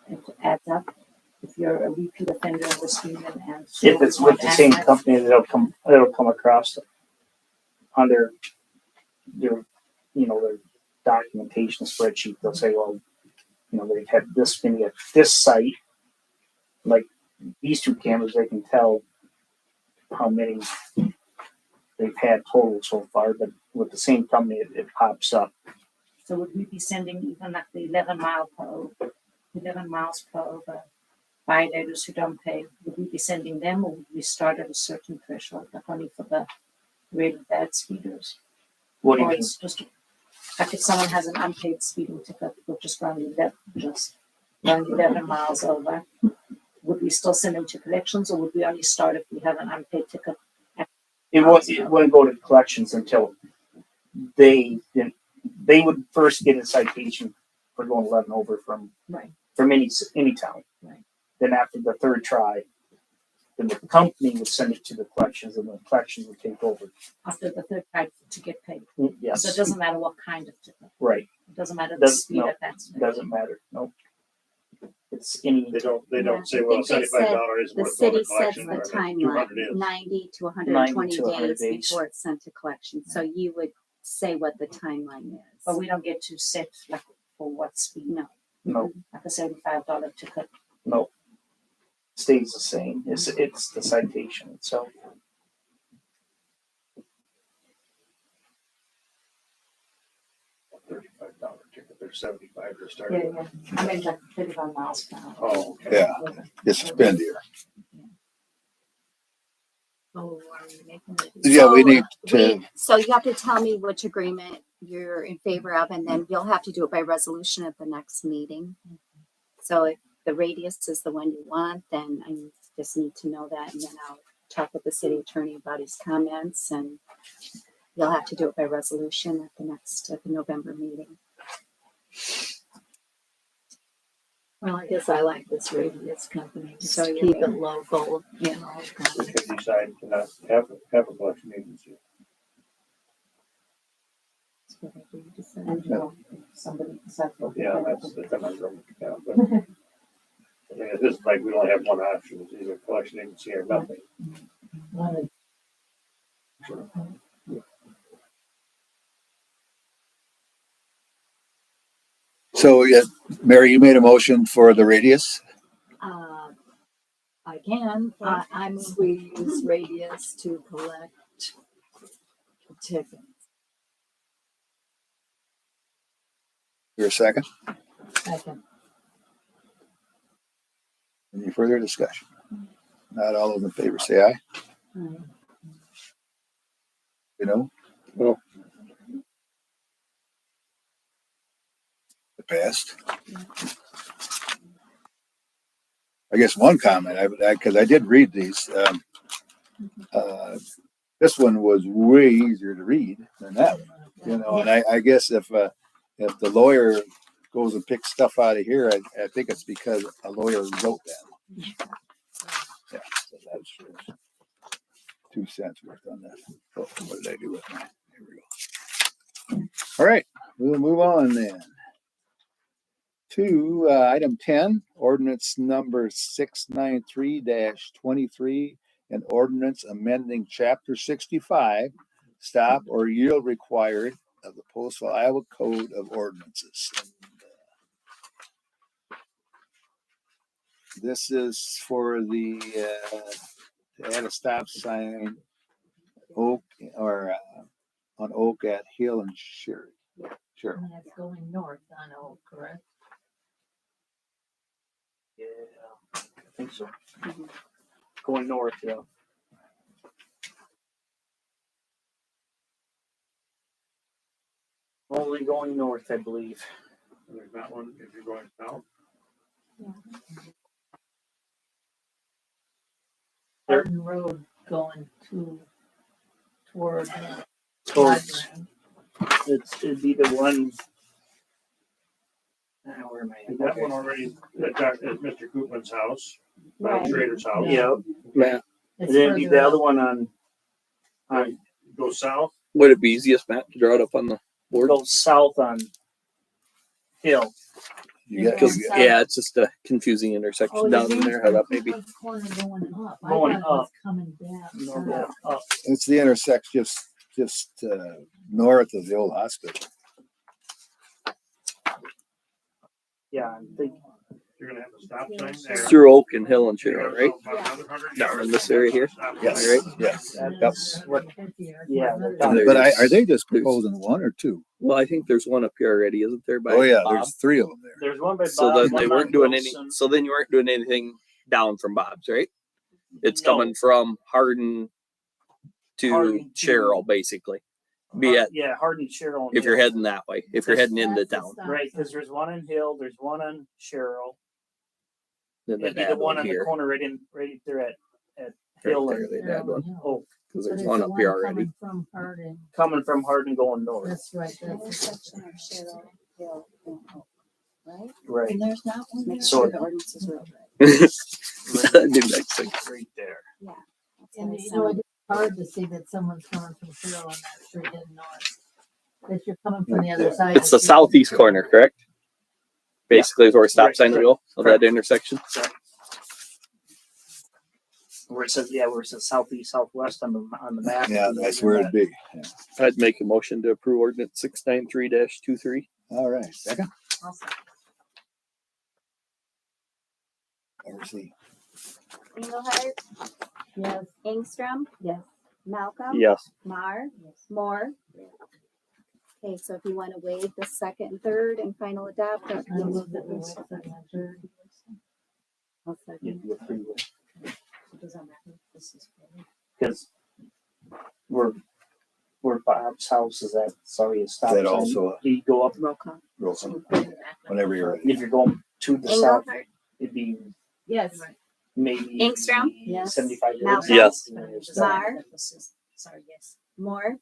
it adds up. If you're a repeat offender in West Union and If it's with the same company. company, it'll come across on their their documentation spreadsheet. They'll say, well, they've had this many at this site. Like these two cameras, they can tell how many they've had total so far, but with the same company, it pops up. So would we be sending even like the 11 miles per hour violators who don't pay? Would we be sending them, or would we start at a certain threshold, like only for the really bad speeders? What do you Or mean? it's just like if someone has an unpaid speeding ticket, we'll just run 11 miles over. would we still send them to collections, or would we only start if we have an unpaid ticket? It wouldn't go to collections until they would first get a citation for going 11 over from Right. any town. Right. Then after the third try, then the company would send it to the collections, and the collections would take over. After the third time to get paid. Yes. So it doesn't matter what kind of ticket. Right. It doesn't matter the Doesn't- speed no, at that speed. Doesn't matter. Nope. It's any. They don't Yeah, say, I well, think they said $75 is The what's going city to sets collection. the or timeline, 200 is. 90 to 90 120 to 100 days days. before it's sent to collection. So you would say what the timeline is. But we don't get to set like for what speed. No. No. Like a $75 ticket. No. Stays the same. It's the citation itself. $35 ticket. They're 75 to start. Yeah, yeah. I mean like 35 miles per hour. Oh, okay. Yeah, it's spendier. Oh, are we making it? Yeah, we need to, So you have to tell me which agreement you're in favor of, and then you'll have to do it by resolution at the next meeting. So if the radius is the one you want, then I just need to know that, and then I'll talk with the city attorney about his comments, and you'll have to do it by resolution at the November meeting. Well, I guess I like this radius company, just So to you're keep it right. local, you know. We could decide to not have a collection agency. That's what I do decide. And you know, if somebody decides to. Yeah, that's the conundrum. Yeah, but I mean, this is like we only have one option: it's either collection agency or nothing. One so yeah, Mary, you made a motion for the radius? I can, I move we use radius to collect tickets. Your second? Second. Any further discussion? Not all those in favor say aye. You know? No. It passed. I guess one comment, because I did read these. This one was way easier to read than that one, you know, and I guess if the lawyer goes and picks stuff out of here, I think it's because a lawyer wrote that. Yeah, so that's 2 cents worth on that. Oh, what did I do with mine? Here we go. All right, we'll move on then to item 10, ordinance number 693-23, an ordinance amending chapter 65, stop or yield required of the Postville, Iowa Code of Ordinances. This is for the to add a stop sign Oak or on Oak at Hill and Sherry. Sure. And that's going north on Oak, correct? Yeah, I think so. Going north, yeah. Only going north, I believe. There's not one if you're going south. Barton Road going toward Towards, Quadrant. it'd be the one. Where am I? Is that one already at Mr. Koopman's house, Right. Trader's house? Yeah, Matt, It's and then it'd be further the other up. one on Go south. would it be easiest, Matt, to draw it up on the board? goes south on Hill. You got, Because you got- yeah, it's just a confusing intersection Oh, down you in mean there. How that from maybe? Cooper's Corner going up. I Going thought it was up. coming down. No, south. going up. it's the intersection just north of the old hospital. Yeah, I think You're gonna have a stop sign there. Through Oak and Hill and You're Cheryl, gonna right? go about another 100 Down in yards. this area here? Yes, Right. yes. And That's then what- right there, yeah, another- they're And But are there's- they just proposing one or two? Well, I think there's one up here already, isn't there? By Oh yeah, Bob? there's 3 of them there. there's one by So Bob, then one they by weren't doing any. Wilson. So then you weren't doing anything down from Bob's, right? It's No. coming from Hardin to Hardin to- Cheryl, basically. Be at Yeah, Hardin, Cheryl. and if you're Hill. heading that way. If you're heading into That's the town. stop Right, sign. because there's one on Hill, there's one on Cheryl. Then It'd be add the one one on the here. corner right there at Right Hill there, and, they'd add one, oh, because But there's it's one the up here one already. coming from Harding. coming from Hardin going north. That's right, that's Intersection of Cheryl Hill and Oak, right? Right. And there's not one Make there. So- sure the ordinance is real. Dude, that's like, Right there. That's And what I you know, said. it's hard to see that someone's coming from Cheryl on that street heading north. If you're coming from the other side. it's the southeast corner, correct? Basically, is where a stop sign will go of that intersection. Where it says, where it says southeast, southwest on the map. Yeah, that's where it'd be. Yeah. I'd make a motion to approve ordinance 693-23. All right, second. Also, Oversee. Engelhardt, yes, Ingstrom, yes. Malcolm, Yes. Mar, Moore. Okay, so if you want to waive the second and third and final adopt, I move that we wait second and third. I'll second. Because where Bob's house is at, sorry, it's stop That sign. also- You go up, roll call. Roll call. Whenever you're ready. if you're going to the south, Engelhardt, it'd be Yes. maybe Ingstrom, Yes. 75 yards. Malcolm, Yes. Mar, Sorry, yes. Moore.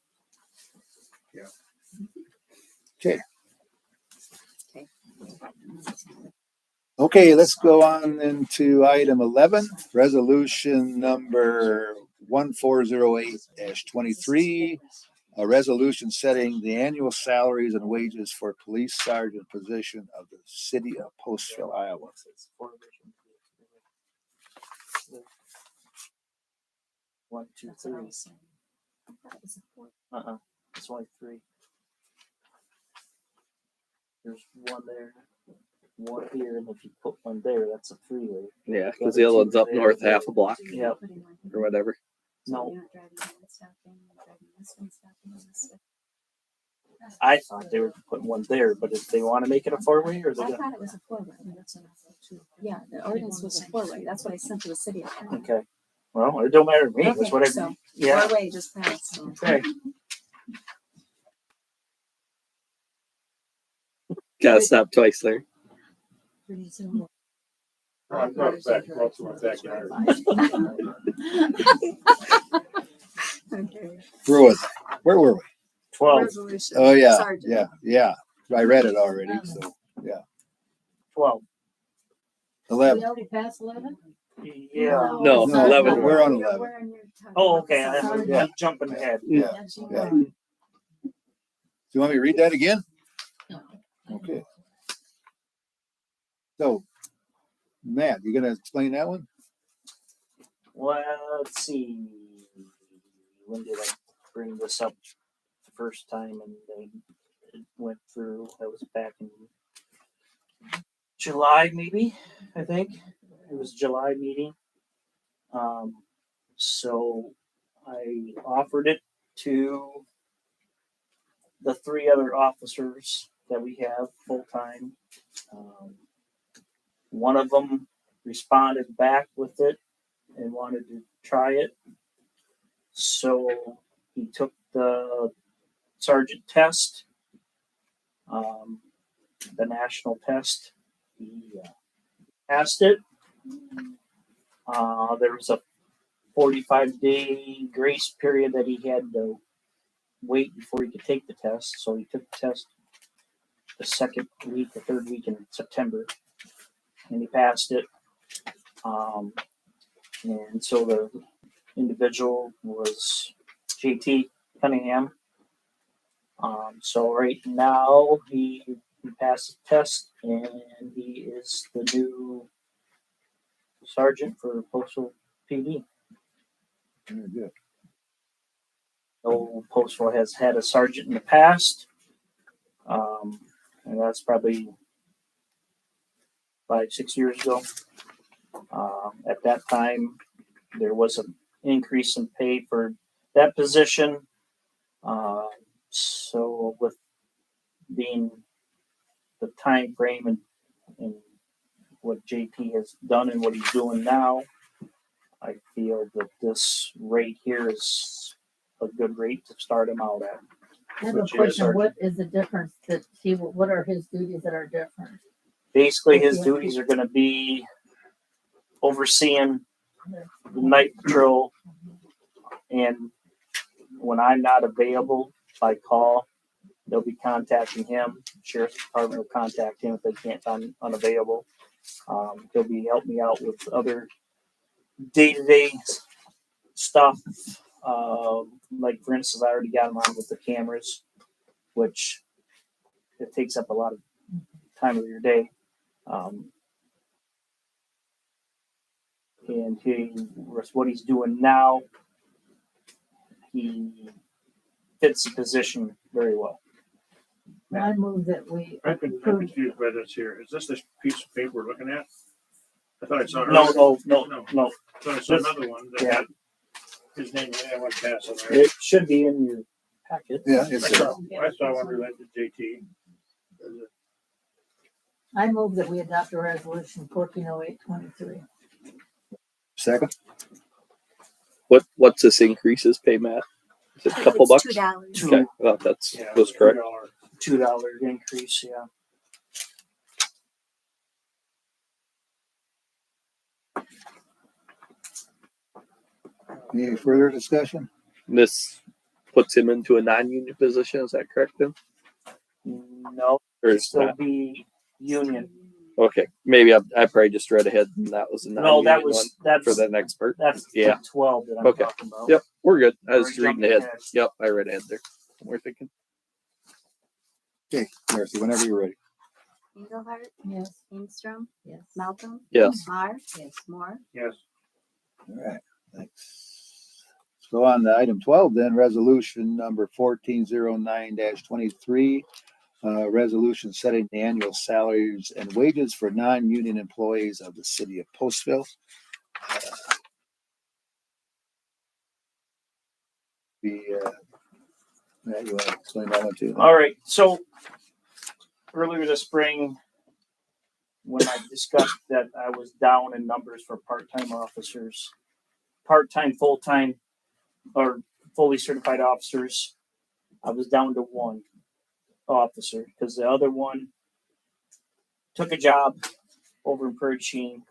Okay, let's go on into item 11, resolution number 1408-23. A resolution setting the annual salaries and wages for police sergeant position of the city of Postville, Iowa. One, two, That's what I three. was saying. It's only three. There's one there, one here, and if you put one there, that's a three-way. Yeah, because the other one's up north half a block Yep. or whatever. No, You're not driving that one, stopping, you're driving this one, stopping, this one. I thought they were putting one there, but if they want to make it a four-way, or is it I gonna? thought it was a four-way. Yeah, the ordinance was a four-way. That's what I sent to the city attorney. Okay. Well, it don't matter to me. Okay, That's what I. so Yeah. four-way just passed. Okay. Gotta stop twice there. I'm going back, go to my backyard. Okay. Where were we? 12. Resolution. Oh, yeah, Sergeant. yeah. I read it already, so 12. 11. We already passed 11? Yeah. No, No, 11. we're on 11. Oh, okay. I'm Yeah. jumping ahead. Yeah. Yeah. Do you want me to read that again? Okay. So, Matt, you gonna explain that one? Well, let's see. When did I bring this up the first time? And it went through. That was back in July, maybe. I think it was July meeting. So I offered it to the three other officers that we have full time. One of them responded back with it and wanted to try it. So he took the sergeant test, the national test. He passed it. There was a 45-day grace period that he had to wait before he could take the test. So he took the test the third week in September, and he passed it. And so the individual was JT Cunningham. So right now he passed the test, and he is the new sergeant for Postal PD. Very good. So Postal has had a sergeant in the past, and that's probably 5-6 years ago. At that time, there was an increase in pay for that position. So with being the time frame and what JP has done and what he's doing now, I feel that this rate here is a good rate to start him out at. I have a Which is question. our- What is the difference what are his duties that are different? Basically, his duties are going to be overseeing the night patrol. And when I'm not available by call, they'll be contacting him. Sheriff's Department will contact him if they can't find unavailable. He'll be helping me out with other day-to-day stuff. Like for instance, I already got him on with the cameras, which it takes up a lot of time of your day. And what he's doing now, he fits the position very well. I move that we I'm approve. confused by this here. Is this piece of paper we're looking at? I thought I saw. No, I no. thought I saw another one that Yeah. had his name. I went past it. It should be in your packet. Yeah, I it's saw one related to JT. I move that we adopt a resolution 140823. second. What's this increases pay, Matt? Is it a couple It's bucks? $2. Okay, well, that's Yeah, was correct. $2 increase, yeah. Any further discussion? This puts him into a non-union position. Is that correct then? No, Or it'd is still that be union. okay? Maybe I probably just read ahead and that was a No, non-union that one was that's for the next part. that's Yeah. the 12 that I'm Okay. talking about. Yep, we're good. I was Or reading jumping ahead. ahead. Yep, I read ahead there. We're thinking. Okay, Marcy, whenever you're ready. Engelhardt, Yes. Ingstrom, Yes. Malcolm, Yes. Mar, Yes. Moore. Yes. All right, thanks. Let's go on to item 12 then, resolution number 1409-23. Resolution setting the annual salaries and wages for non-union employees of the city of Postville. Matt, you want to explain that one too? All right. So earlier this spring, when I discussed that I was down in numbers for part-time officers, part-time, full-time, or fully certified officers, I was down to one officer because the other one took a job over in Prairie Sheen.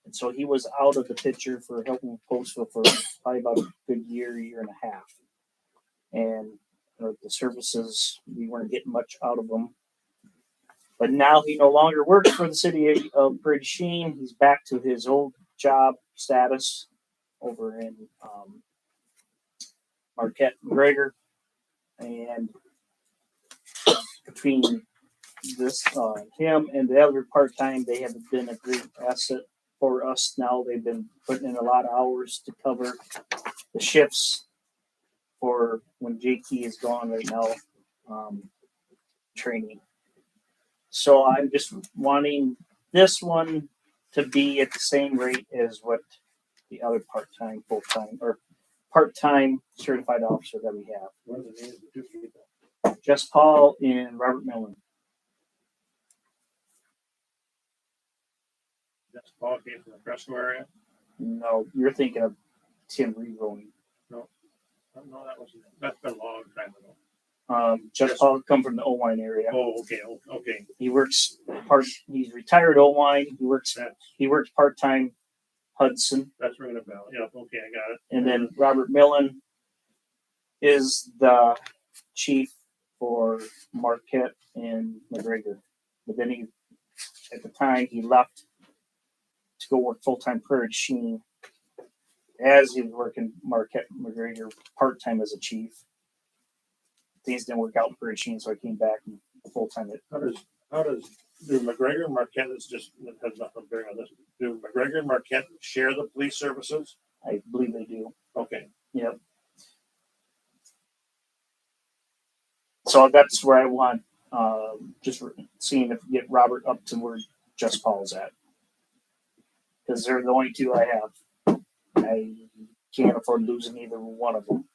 And so he was out of the picture for helping Postville for probably about a good year and a half. And the services, we weren't getting much out of him. But now he no longer works for the city of Prairie Sheen. He's back to his old job status over in Marquette McGregor. And between this him and the other part-time, they have been a great asset for us now. They've been putting in a lot of hours to cover the shifts for when JT is gone right now, training. So I'm just wanting this one to be at the same rate as what the other part-time, full-time, or part-time certified officer that we have. What are the names of the two people? Just Paul and Robert Millen. That's Paul came from the Fresno area. No, you're thinking of Tim Reroney. No, that wasn't. That's been a long time ago. Just Paul come from the Owine area. Oh, okay. He works he's retired Owine. He works part-time Hudson. That's ringing a bell. Yeah, okay, I got it. And then Robert Millen is the chief for Marquette and McGregor. But then at the time, he left to go work full-time Prairie Sheen as he was working Marquette McGregor part-time as a chief. Things didn't work out in Prairie Sheen, so I came back and full-time. How does do McGregor and Marquette? It's just it has nothing to bear on this. Do McGregor and Marquette share the police services? I believe they do. Okay. Yep. So that's where I want, just seeing if we get Robert up to where Just Paul's at. Because they're the only two I have. I can't afford losing either one of them.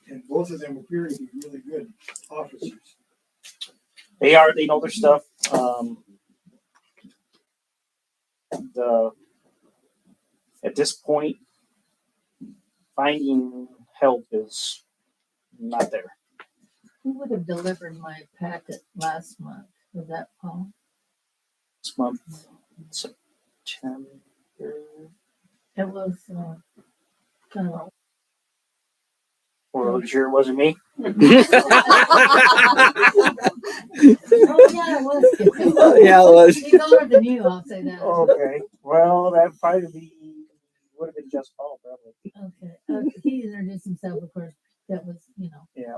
And both of them appear to be really good officers. They know their stuff. At this point, finding help is not there. Who would have delivered my packet last month? Was that Paul? This month, September. It was, kind of. Well, sure it wasn't me. Oh, yeah, it was. Yeah, it was. He's older than you, I'll say that. Okay, well, that probably would have been just Paul, probably. Okay, he introduced himself, of course, that was, Yeah.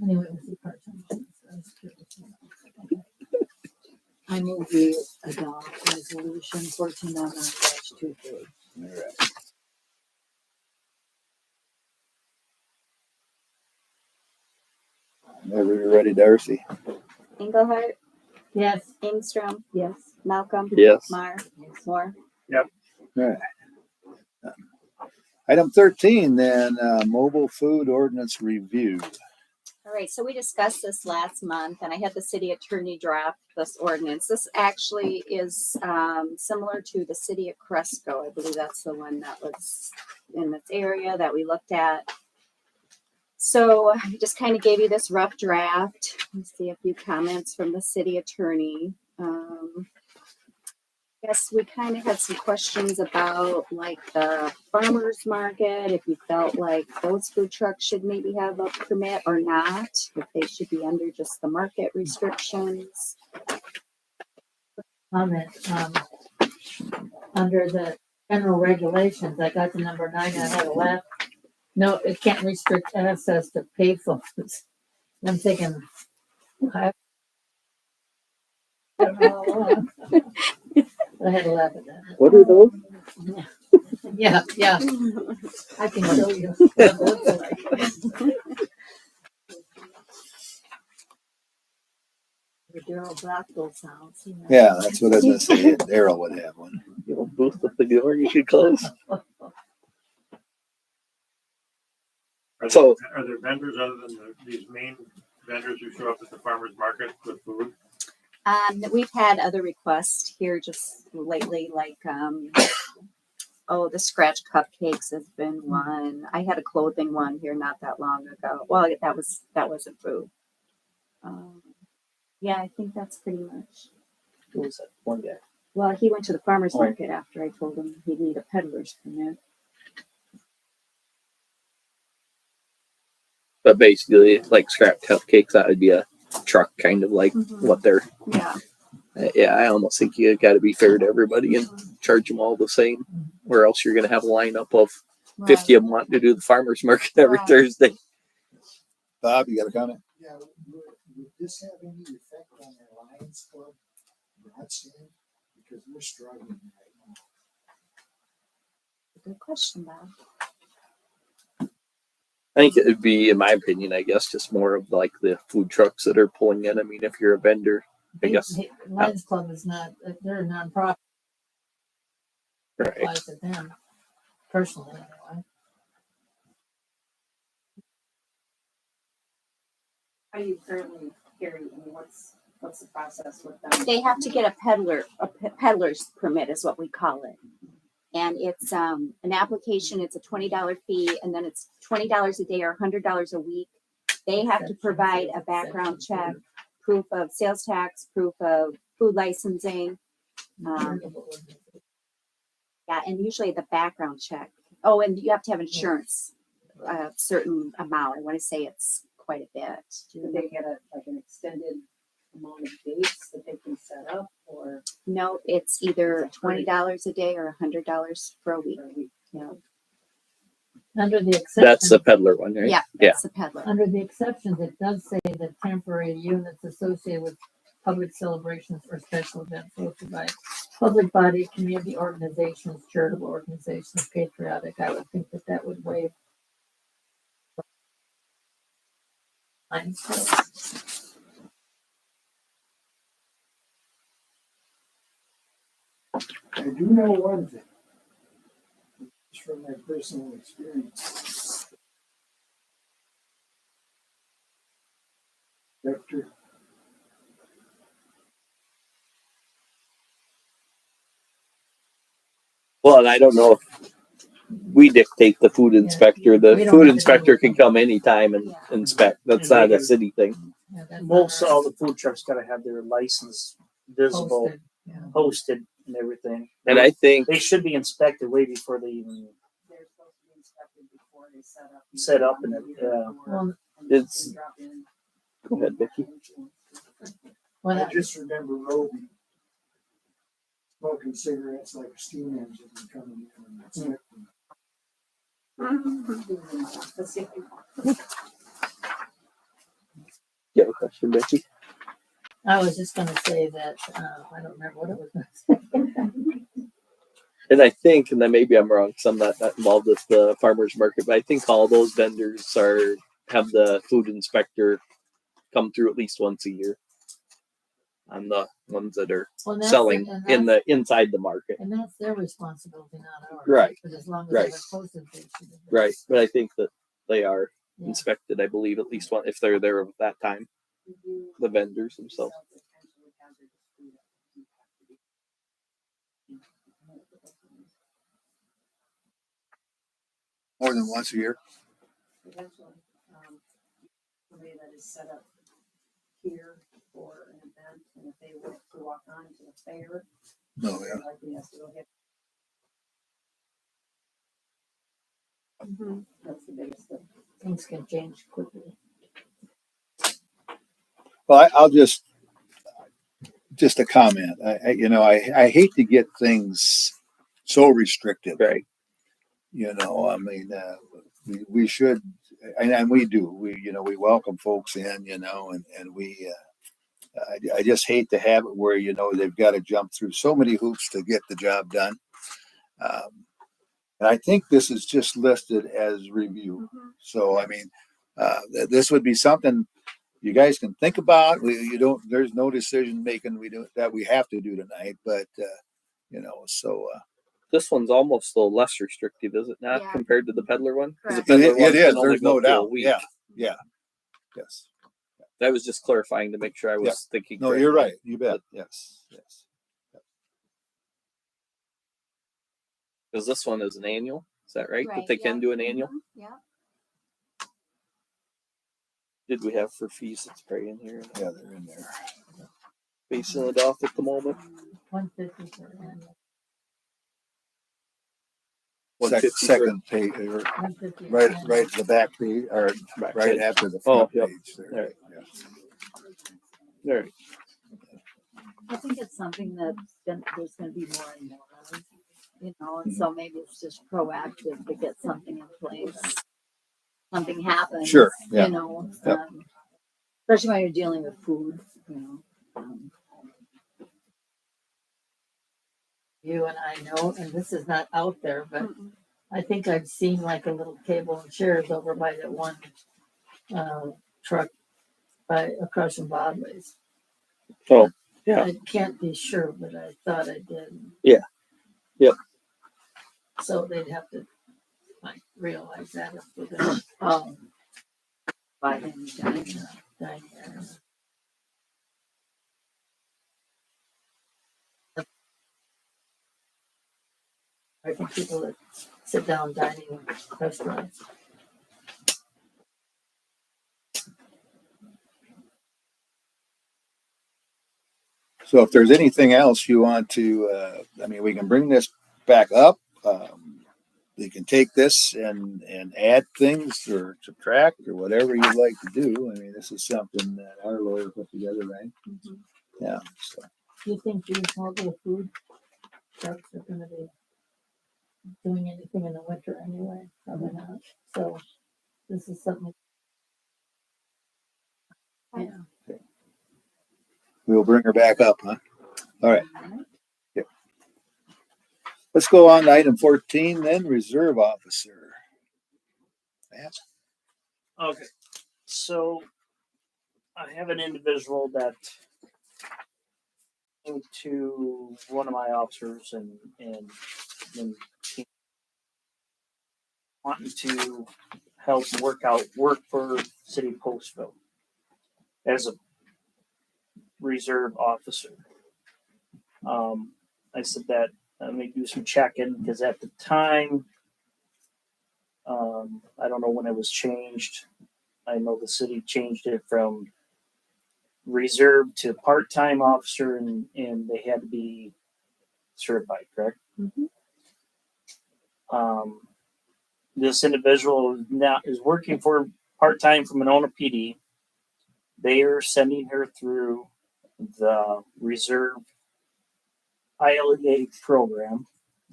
anyway, it was a part-time. So I was curious. Okay. I move we adopt resolution 1409-23. All right. Whenever you're ready, Darcy. Engelhardt, Yes. Ingstrom. Yes. Malcolm. Yes. Mar. Moore. Item 13, then, mobile food ordinance review. All right, so we discussed this last month and I had the city attorney draft this ordinance. This actually is similar to the city of Cresco. I believe that's the one that was in this area that we looked at. So I just kind of gave you this rough draft. Let's see a few comments from the city attorney. Yes, we kind of had some questions about like the farmer's market, if you felt like those food trucks should maybe have a permit or not, if they should be under just the market restrictions. Comment, under the general regulations, I got to number 9, I had a left. No, it can't restrict access to pay phones. I'm thinking, I don't know. I had to laugh at that. What are those? Yeah, I can show you what it looks like. The Daryl Blackville's house. Yeah, that's what I was gonna say. Daryl would have one. You know, booth with the door you could close. So- Are there vendors other than these main vendors who show up at the farmer's market with food? We've had other requests here just lately, like, the scratch cupcakes has been one. I had a clothing one here not that long ago. Well, that wasn't food. Yeah, I think that's pretty much. What was that one guy? Well, he went to the farmer's Oh. market after I told him he'd need a peddler's permit. But basically, like scrap cupcakes, that would be a truck, kind of like Mhm. what they're. Yeah. Yeah, I almost think you got to be fair to everybody and charge them all the same, or else you're going to have a lineup of 50 of them wanting to do the farmers market every Right. Thursday. Bob, you got a comment? Yeah, would this have any effect on our Lions Club grandstand? Because we're struggling right now. Good question, Bob. I think it would be, in my opinion, I guess, just more of like the food trucks that are pulling in. I mean, if you're a vendor, I guess. Lions Club is not, they're a nonprofit, Right. applies to them, personally, anyway. How do you currently carry, what's the process with them? They have to get a peddler's permit is what we call it. And it's an application, it's a $20 fee, and then it's $20 a day or $100 a week. They have to provide a background check, proof of sales tax, proof of food licensing. Yeah, and usually the background check. Oh, and you have to have insurance, a certain amount. I want to say it's quite a bit. Do they get an extended amount of dates that they can set up or? No, it's either $20 a day or $100 for a week. Yeah, Under the That's exception, the peddler one, right? yeah, Yeah. that's the peddler. under the exceptions, it does say that temporary units associated with public celebrations or special events hosted by public body, community organizations, charitable organizations, patriotic. I would think that would waive. Lions Club. I do know one thing, just from my personal experience. Vector, Well, and I don't know if we dictate the food inspector. we The don't food have to inspector do it. can come anytime and inspect. That's And they not a can- city thing. Yeah, that's not Most our- all the food trucks gotta have their license visible posted. posted and everything. And I think They should be inspected way before they even They're supposed to be inspected before they set up. set up and Well, it's. Go ahead, Vicky. when I I, just remember Roby smoking cigarettes like a steam engine and coming in and inspecting. You have a question, Becky? I was just gonna say that, I don't remember what it was gonna say. And I think, and then maybe I'm wrong, because I'm not involved with the farmers market, but I think all those vendors have the food inspector come through at least once a year on the ones that are Well, that's- selling and in that's- the inside the market. And that's their responsibility, not ours. Right. But as long as Right. they're posted, they should have been. Right. But I think that they are Yeah. inspected, I believe, at least one if they're there at that time. The vendors themselves. More than once a year. Eventually, somebody that is set up here for an event, and if they were to walk on to the fair, No, yeah. likely has to go get. That's the biggest thing. Things can change quickly. Well, I'll just a comment. I hate to get things so restrictive. Right. I mean, we should, and we do. We welcome folks in. And we. I just hate to have it where they've got to jump through so many hoops to get the job done. And I think this is just listed as review. So I mean, this would be something you guys can think about. There's no decision making that we have to do tonight, but so. This one's almost a little less restrictive, is it not, Yeah. compared to the peddler one? 'Cause the Correct. peddler It one is. can only There's go no through a doubt. week. Yeah. Yes. That was just clarifying to make sure I was thinking. No, correctly. you're right. You bet. Yes. Because this one is an annual. Is that right? That they yeah. can do an annual. Yeah. Did we have for fees? It's probably in here. Yeah, they're in there. Basing it off at the moment. 150 for annual. 150 Second page, or 150 for right annual. at the back page, or right after the front yep. page. There. All right. Yeah. All right. I think it's something that there's gonna be more and more of, and so maybe it's just proactive to get something in place. Something happens. Sure, yeah. Yep. Especially when you're dealing with food, You and I know, and this is not out there, but I think I've seen like a little table and chairs over by that one truck across from Bodley's. Oh, yeah. I can't be sure, but I thought I did. Yeah. Yep. So they'd have to like realize that if we're gonna by then, dine there. I think people that sit down dining in restaurants. So if there's anything else you want to, we can bring this back up. You can take this and add things or subtract or whatever you'd like to do. I mean, this is something that our lawyer put together, right? Yeah. So. Do you think these mobile food trucks are gonna be doing anything in the winter anyway? Probably not. So this is something. Yeah. We'll bring her back up, huh? All right. Yep. Let's go on to item 14 then, reserve officer. Matt? Okay, so I have an individual that came to one of my officers and he wanting to help work for City of Postville as a reserve officer. I said that let me do some checking because at the time, I don't know when it was changed. I know the city changed it from reserve to part-time officer and they had to be certified, correct? Mhm. This individual now is working for part-time for Monona PD. They are sending her through the reserve ILEA program,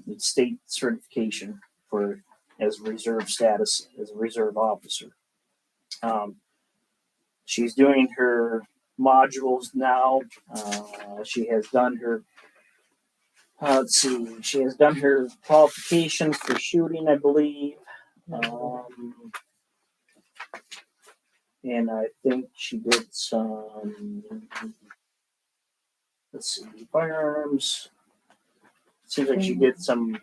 the state certification for as reserve status as a reserve officer. She's doing her modules now. She has done her let's see, she has done her qualifications for shooting, I believe. And I think she did some, let's see, firearms. Seems like she did some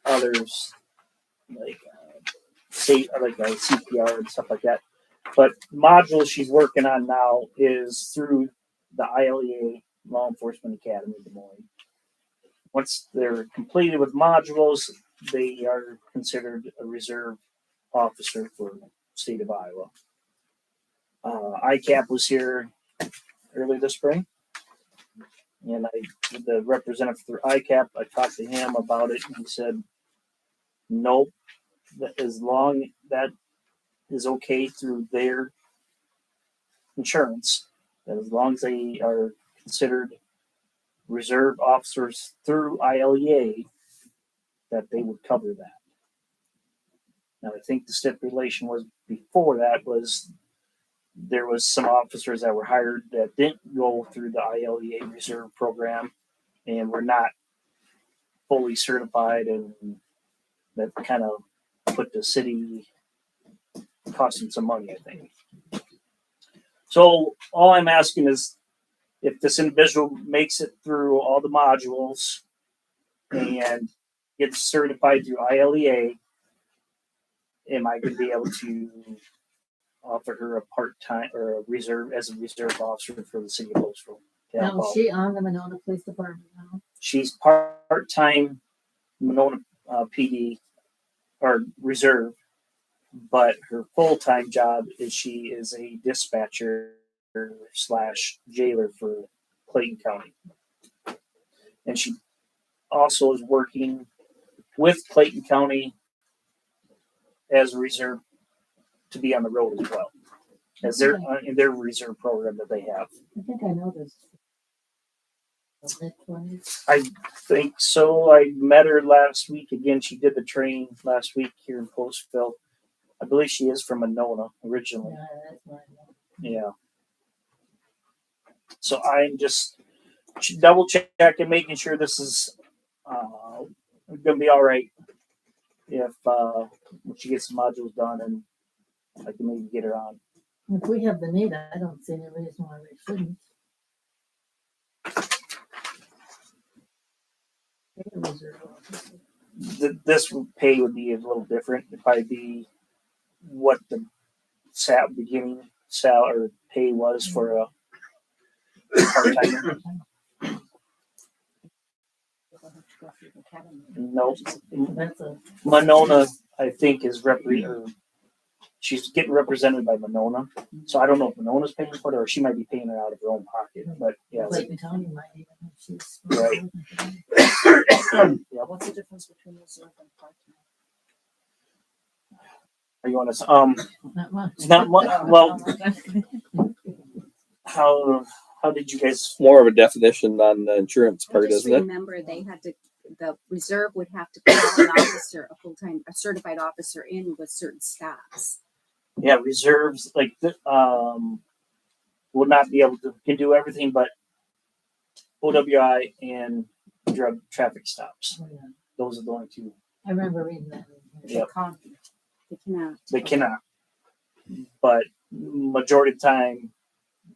others, like CPR and stuff like that. But module she's working on now is through the ILEA Law Enforcement Academy in Des Moines. Once they're completed with modules, they are considered a reserve officer for the state of Iowa. ICAP was here early this spring, and the representative for ICAP, I talked to him about it, and he said, nope, that as long that is okay through their insurance, that as long as they are considered reserve officers through ILEA, that they would cover that. Now, I think the stipulation was before that was there was some officers that were hired that didn't go through the ILEA reserve program and were not fully certified, and that kind of put the city costing some money, I think. So all I'm asking is if this individual makes it through all the modules and gets certified through ILEA, am I going to be able to offer her a part-time or a reserve as a reserve officer for the city of Postville? Now, is she on the Monona Police Department now? She's part-time Monona PD or reserve, but her full-time job is she is a dispatcher / jailer for Clayton County. And she also is working with Clayton County as a reserve to be on the road as well, as their in their reserve program that they have. I think I know this. Mid-20s. I think so. I met her last week. Again, she did the training last week here in Postville. I believe she is from Monona originally. Yeah, that's what I know. Yeah. So I'm just double checking, making sure this is going to be all right. If when she gets the modules done, and I can maybe get her on. If we have the need, I don't see any reason why we shouldn't. This pay would be a little different. It'd probably be what the beginning salary or pay was for a part-timer. No, That's a, Monona, I think, is she's getting represented by Monona. So I don't know if Monona's paying for it or she might be paying it out of her own pocket. But yeah, Clayton County might even have she's. Right. What's the difference between reserve and part-time? are you on this? Not much. It's not much. Well, how did you guys? More of a definition on the insurance part, Just isn't it? remember, the reserve would have to call an officer, a certified officer in with certain stats. Yeah, reserves like will not be able to can do everything but OWI and drug traffic stops. Oh, yeah. Those are the only two. I remember reading that. Yep. They cannot. They cannot. But majority of the time,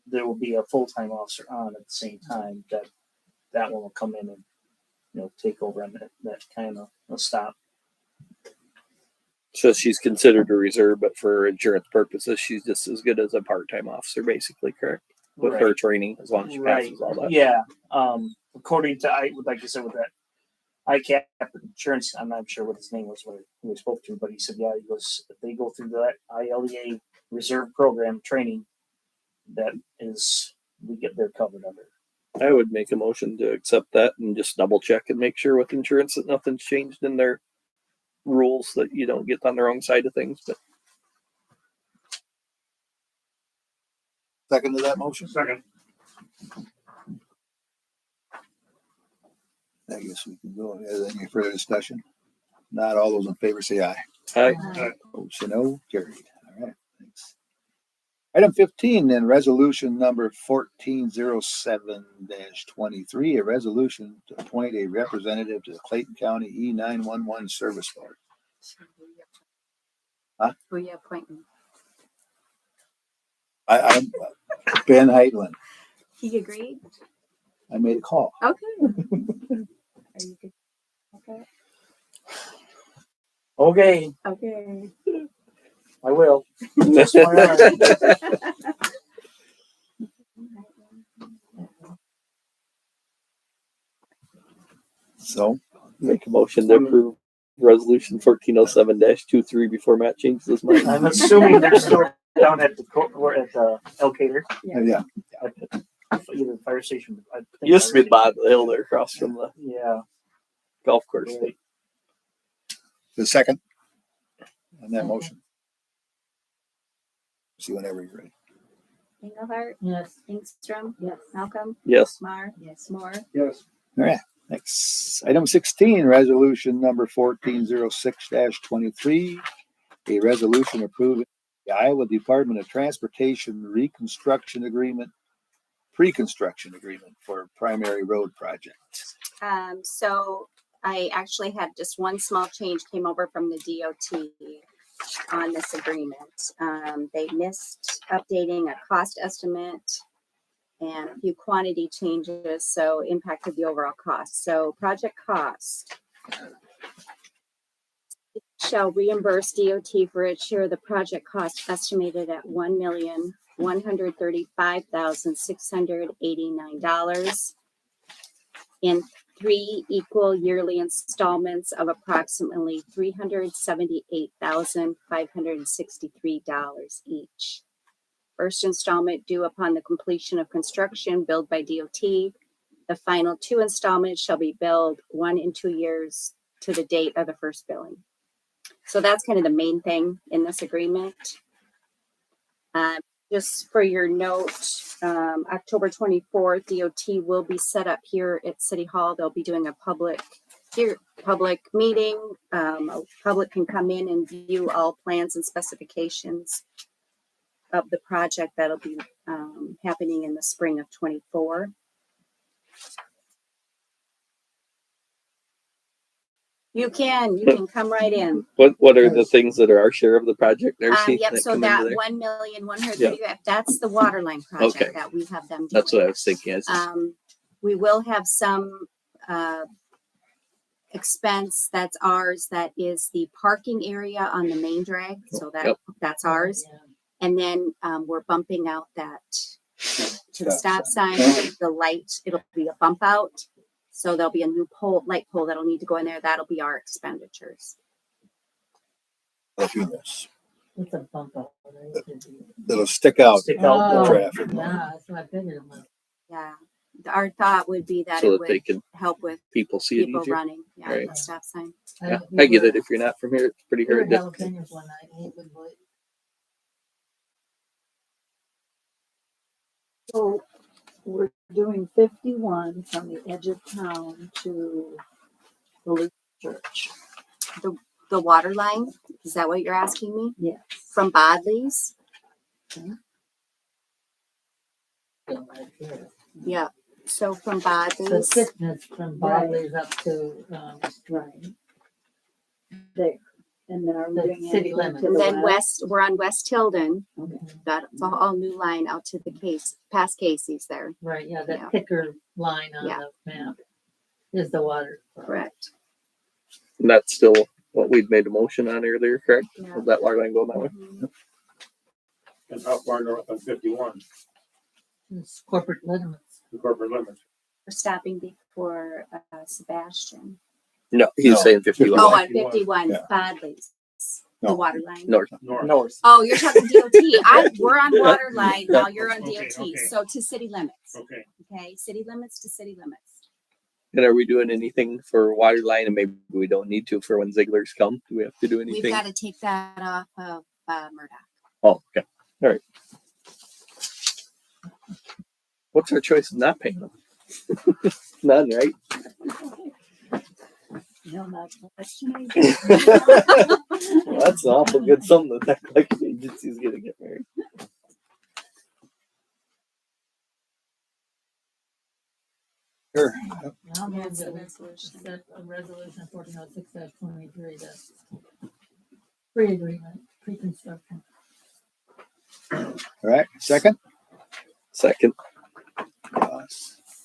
there will be a full-time officer on at the same time that one will come in and take over on that kind of a stop. So she's considered a reserve, but for insurance purposes, she's just as good as a part-time officer, basically, correct? With her training, as long as she passes all that. Yeah. According to like I said with that ICAP insurance, I'm not sure what his name was when we spoke to, but he said, yeah, he goes, if they go through that ILEA reserve program training, that is they're covered under. I would make a motion to accept that and just double check and make sure with insurance that nothing's changed in their rules, that you don't get on the wrong side of things. But Second to that motion? Second. I guess we can go. Is there any further discussion? Not all those in favor say aye. I Opposed say no. Carried. All right, thanks. Item 15, then resolution number 1407-23, a resolution to appoint a representative to the Clayton County E911 Service Board. Huh? Who are you appointing? I'm Ben Heitland. He agreed? I made a call. Okay. Are you good? Okay. Okay, Okay. I will. So make a motion to approve resolution 1407-23 before Matt changes his mind. I'm assuming they're still down at the or at the Elkader, yeah, at the, either the fire station. I think Used to be fire bottom of the hill there across from the station. Yeah. golf course. the second on that motion. See whenever you're ready. Engelhardt, Yes. Ingstrom, Yes. Malcolm, Yes. Mar, Yes. Moore. Yes. All right. Next, item 16, resolution number 1406-23, a resolution approving the Iowa Department of Transportation pre-construction agreement for primary road project. So I actually had just one small change came over from the DOT on this agreement. They missed updating a cost estimate and a few quantity changes, so impacted the overall cost. So project cost shall reimburse DOT for its share of the project cost estimated at $1,135,689 in 3 equal yearly installments of approximately $378,563 each. First installment due upon the completion of construction billed by DOT. The final 2 installments shall be billed 1 and 2 years to the date of the first billing. So that's kind of the main thing in this agreement. Just for your note, October 24th, DOT will be set up here at City Hall. They'll be doing a public meeting. Public can come in and view all plans and specifications of the project that'll be happening in the spring of 24. You can come right in. What are the things that are our share of the project? Darcy, Yep, so come that into there? 1,130, that's the water line project Okay. that we have them do. That's what I was thinking. We will have some expense that's ours, that is the parking area on the main drag, so that's ours. And then we're bumping out that to the stop sign, the light, it'll be a bump out. So there'll be a new light pole that'll need to go in there. That'll be our expenditures. Yes. It's a bump up. That'll stick out Stick the out. traffic. Yeah, that's what I figured it was. Yeah. Our thought would be that So it that would they can help with people see it people easier. running. Yeah, Right. the stop sign. Yeah, I get it. If you're not from here, it's pretty We were hard to. jalapenos one night. And he would wait. So we're doing 51 from the edge of town to the Lutheran church. The water line, is that what you're asking me? Yes. From Bodley's? Right here. Yeah. So from The uh, Bodley's, thickness from Bodley's up to, Right. There. And then are we The doing city anything limits. to and the then west? we're on West Tilden. Okay. That's a all new line out to the past Casey's there. right, yeah, that Yeah. thicker line on Yeah. the map is the water. Correct. And that's still what we'd made a motion on earlier, correct? Yeah. Of that water line going that way. Mhm. And how far north on 51, It's corporate limits. the corporate limits? We're stopping before Sebastian. No, he's No. saying 51. Oh, on 51. 51, Yeah. Bodley's. The No. water line. North. North. Oh, you're talking DOT. We're on water line, now you're on Okay, DOT, okay. so to city limits, Okay. okay, city limits to city limits. And are we doing anything for water line? And maybe we don't need to for when Ziegler's come. Do we have to do We've anything? gotta take that off of, Murdoch. Oh, okay. All right. What's our choice of not paying them? None, right? No, that's the question. Well, that's an awful good sum that that collection agency's gonna get married. Sure. I'll move That's the that we resolution. set a resolution 1406-23, that's pre-agreement, pre-construction. All right, second? Second.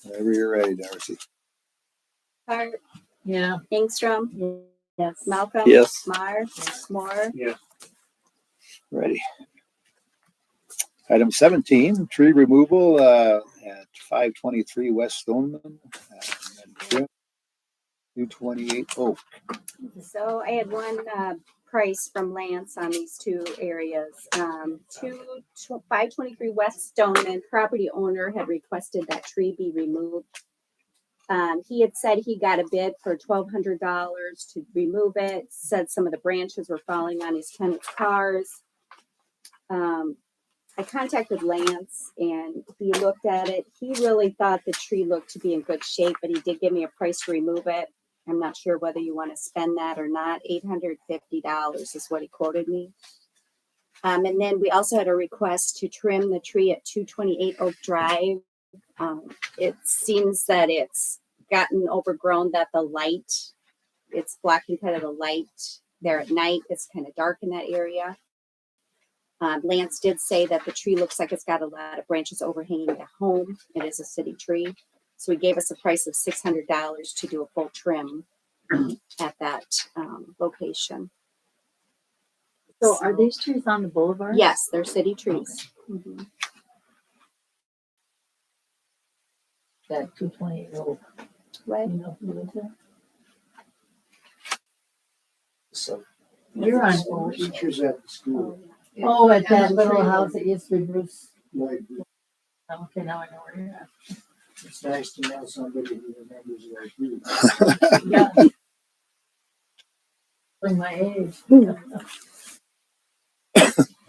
Whenever you're ready, Darcy. Hart, Yeah. Ingstrom, Yes. Malcolm. Yes. Mar, Moore, Ready. Item 17, tree removal at 523 West Stoneman. 228 Oak. So I had one price from Lance on these two areas. 523 West Stoneman, property owner had requested that tree be removed. He had said he got a bid for $1,200 to remove it, said some of the branches were falling on his tenant's cars. I contacted Lance and he looked at it. He really thought the tree looked to be in good shape, but he did give me a price to remove it. I'm not sure whether you want to spend that or not. $850 is what he quoted me. And then we also had a request to trim the tree at 228 Oak Drive. It seems that it's gotten overgrown, that the light, it's blocking kind of the light there at night. It's kind of dark in that area. Lance did say that the tree looks like it's got a lot of branches overhanging the home. It is a city tree. So he gave us a price of $600 to do a full trim at that location. So are these trees on the boulevard? Yes, they're city trees. Mhm. That 228 oak, Right. you know who lives there? So. You're on Some board. teachers at the school, Oh, at that little house that used to be Bruce. like, Okay, now I know where you're at. it's nice to know somebody who remembers like you. Yeah. Like my age.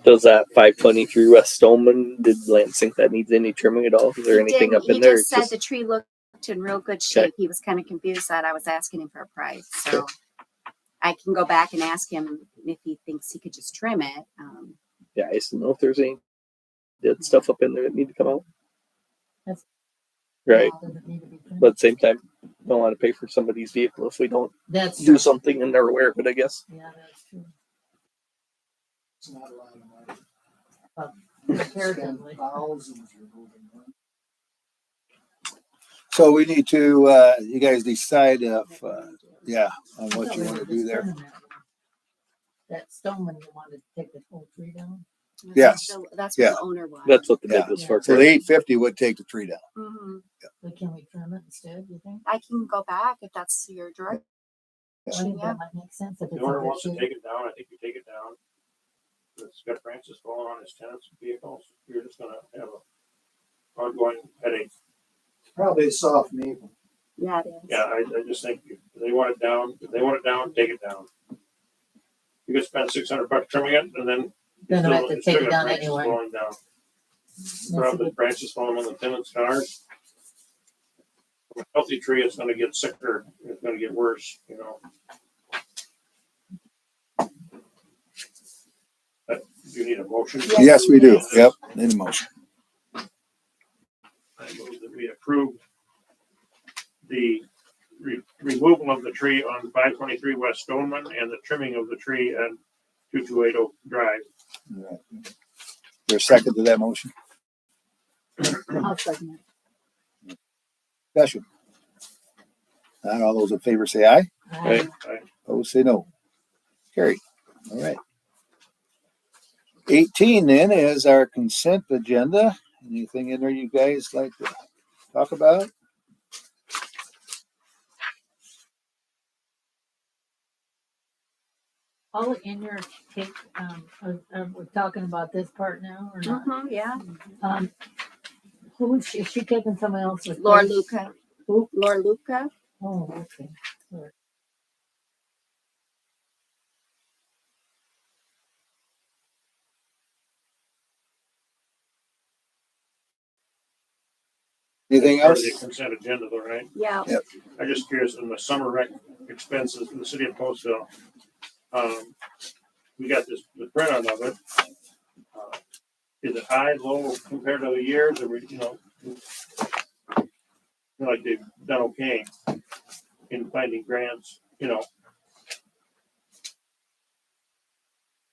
Does that 523 West Stoneman, did Lance think that needs any trimming at all? Is there He anything didn't. up in He there? just said the tree looked in real good shape. He was kind of confused that I was asking him for a price. So I can go back and ask him if he thinks he could just trim it. Yeah, I just don't know if there's any dead stuff up in there that need to come out. That's- Right. Does it need to be trimmed? But at the same time, don't want to pay for somebody's vehicle if we don't That's do true. something and they're aware of it, I guess. Yeah, that's true. It's not a lot of money. Comparatively. Spend thousands removing one. So we need to, you guys decide if, on I what thought you we want were to do just there. trimming that one. That Stoneman, you wanted to take the whole tree down? Yes. That's Yeah. what the owner wanted. That's what the bid Yeah. was for. So the 850 would take the tree down. Mhm. But can we trim it instead, you think? I can go back if that's your direction. I think Yeah. that might make sense if If it's the owner in wants good to shape. take it down, I think you take it down. If it's got branches falling on his tenant's vehicles, you're just gonna have a ongoing headache. It's probably a soft maple. Yeah, it is. Yeah, I just think if they want it down, take it down. You could spend $600 trimming it and then. Then I have to it's take still it got down branches anyway. falling down. That's a Probably good- branches falling on the tenant's cars. A healthy tree, it's gonna get sicker, it's gonna get worse, you know. But you need a motion? Yes. Yes, we do. Yep, need a motion. I move that we approve the removal of the tree on 523 West Stoneman and the trimming of the tree at 228 Oak Drive. All right. There's a second to that motion? I'll second it. Discussion. Not all those in favor say aye. Right. Opposed say no. Carried. All right. 18 then is our consent agenda. Anything in there you guys like to talk about? all in your take, we're talking about this part now or not? Yeah. Who is she taking someone else's? Laura place? Luca. Who? Laura Luca. Oh, okay. Anything Part of else? the consent agenda though, right? Yeah. I'm just curious, in the summer rec expenses in the city of Postville, we got this, the printout of it. Is it high, low compared to other years, or we, like they've done okay in finding grants,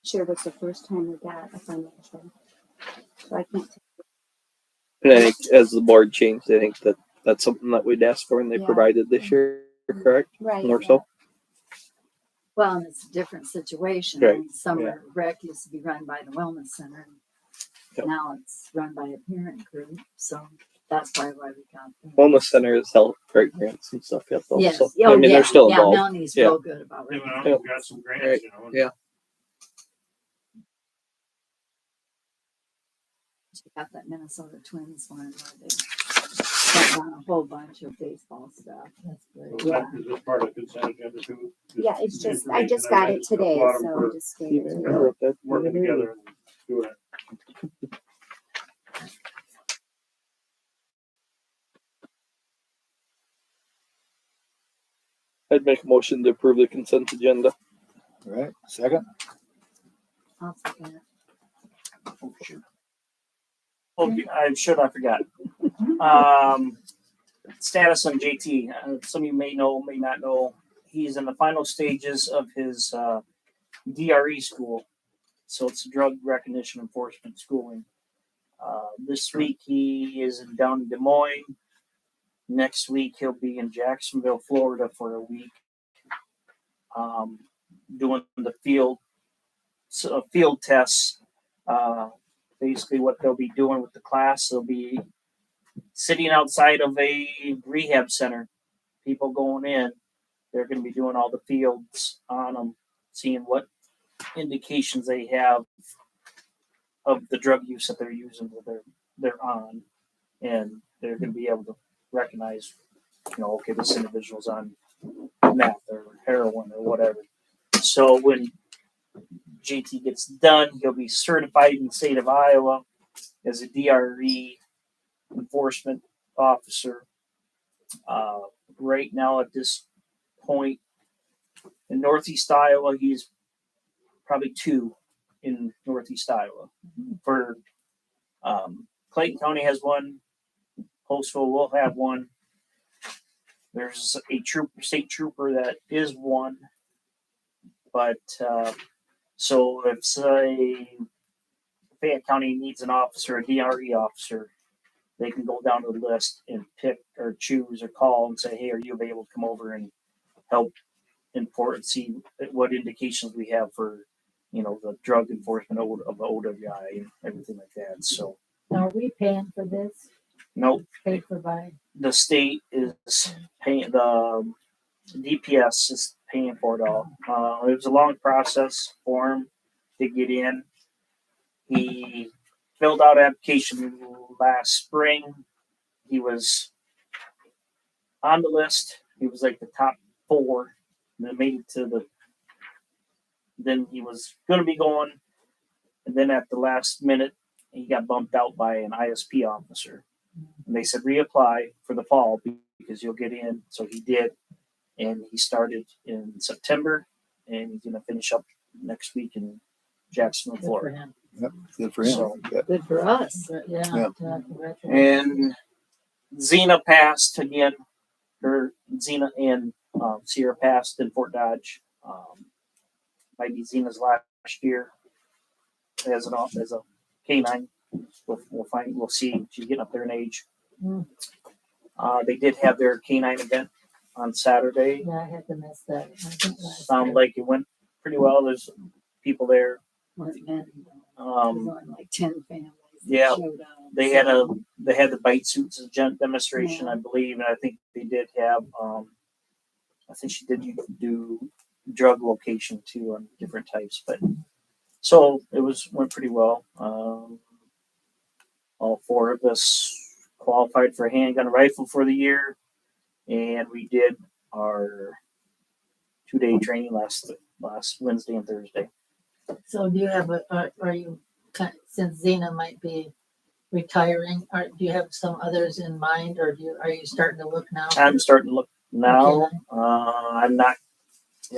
Sure, was the first time we got a financial. So I can't. And I think as the board changed, I think that's something that we'd asked for and they Yeah. provided this year, correct? Right. More so. Well, and it's a different situation. Right. Summer rec used to be run by the wellness center. Yep. Now it's run by a parent group, so that's probably why we got them. Wellness Center has held great grants and stuff yet though. Yes. So, Oh, I mean, they're still yeah, involved. Melanie's Yeah. real good about they it. went out and got some grants, Right. and Yeah. She got that Minnesota Twins one where they got down a whole bunch of baseball stuff. That's great. Yeah. Is this part of the consent agenda too? Yeah, it's just, I just got it today, so I just gave it to I you. wrote that. Working together and doing it. I'd make a motion to approve the consent agenda. All right, second. I'll second it. Oh, shoot. Oh, I forgot. Status on JT. Some of you may know, may not know. He's in the final stages of his DRE school. So it's drug recognition enforcement schooling. This week he is down in Des Moines. Next week he'll be in Jacksonville, Florida for a week. Doing the field tests. Basically what they'll be doing with the class, they'll be sitting outside of a rehab center. People going in, they're going to be doing all the fields on them, seeing what indications they have of the drug use that they're using, that they're on, and they're going to be able to recognize, okay, this individual's on meth or heroin or whatever. So when JT gets done, he'll be certified in the state of Iowa as a DRE enforcement officer. Right now at this point in Northeast Iowa, he's probably 2 in Northeast Iowa. For Clayton County has 1. Postville will have 1. There's a state trooper that is 1. But so if say Fayette County needs an officer, a DRE officer, they can go down to the list and pick or choose or call and say, hey, are you able to come over and help enforce, see what indications we have for, the drug enforcement of the OWI and everything like that. So, Are we paying for this? nope, Paid for by? the state is paying, the DPS is paying for it all. It was a long process for him to get in. He filled out an application last spring. He was on the list. He was like the top 4. And then made it to then he was going to be going. And then at the last minute, he got bumped out by an ISP officer. And they said, reapply for the fall because you'll get in. So he did. And he started in September. And he's going to finish up next week in Jacksonville, Good for Florida. him. Yep, good for him. So- Yeah. Good for us. Yeah. Yeah. Congratulations. And Xena passed again. Xena and Sierra passed in Fort Dodge. Might be Xena's last year as a canine. We'll see. She's getting up there in age. Mm. They did have their canine event on Saturday. Yeah, I had to miss that. I think last Sounded like it went pretty well. There's people there. weren't many. There Um, was only like 10 families. that yeah, showed up. they had the bite suits as a demonstration, I believe, and I think they did have. I think she did do drug location too on different types. But so it went pretty well. All four of us qualified for a handgun rifle for the year, and we did our 2-day training last Wednesday and Thursday. So do you have are you, since Zena might be retiring, do you have some others in mind, or are you starting to look now? I'm starting to look now. Okay. I'm not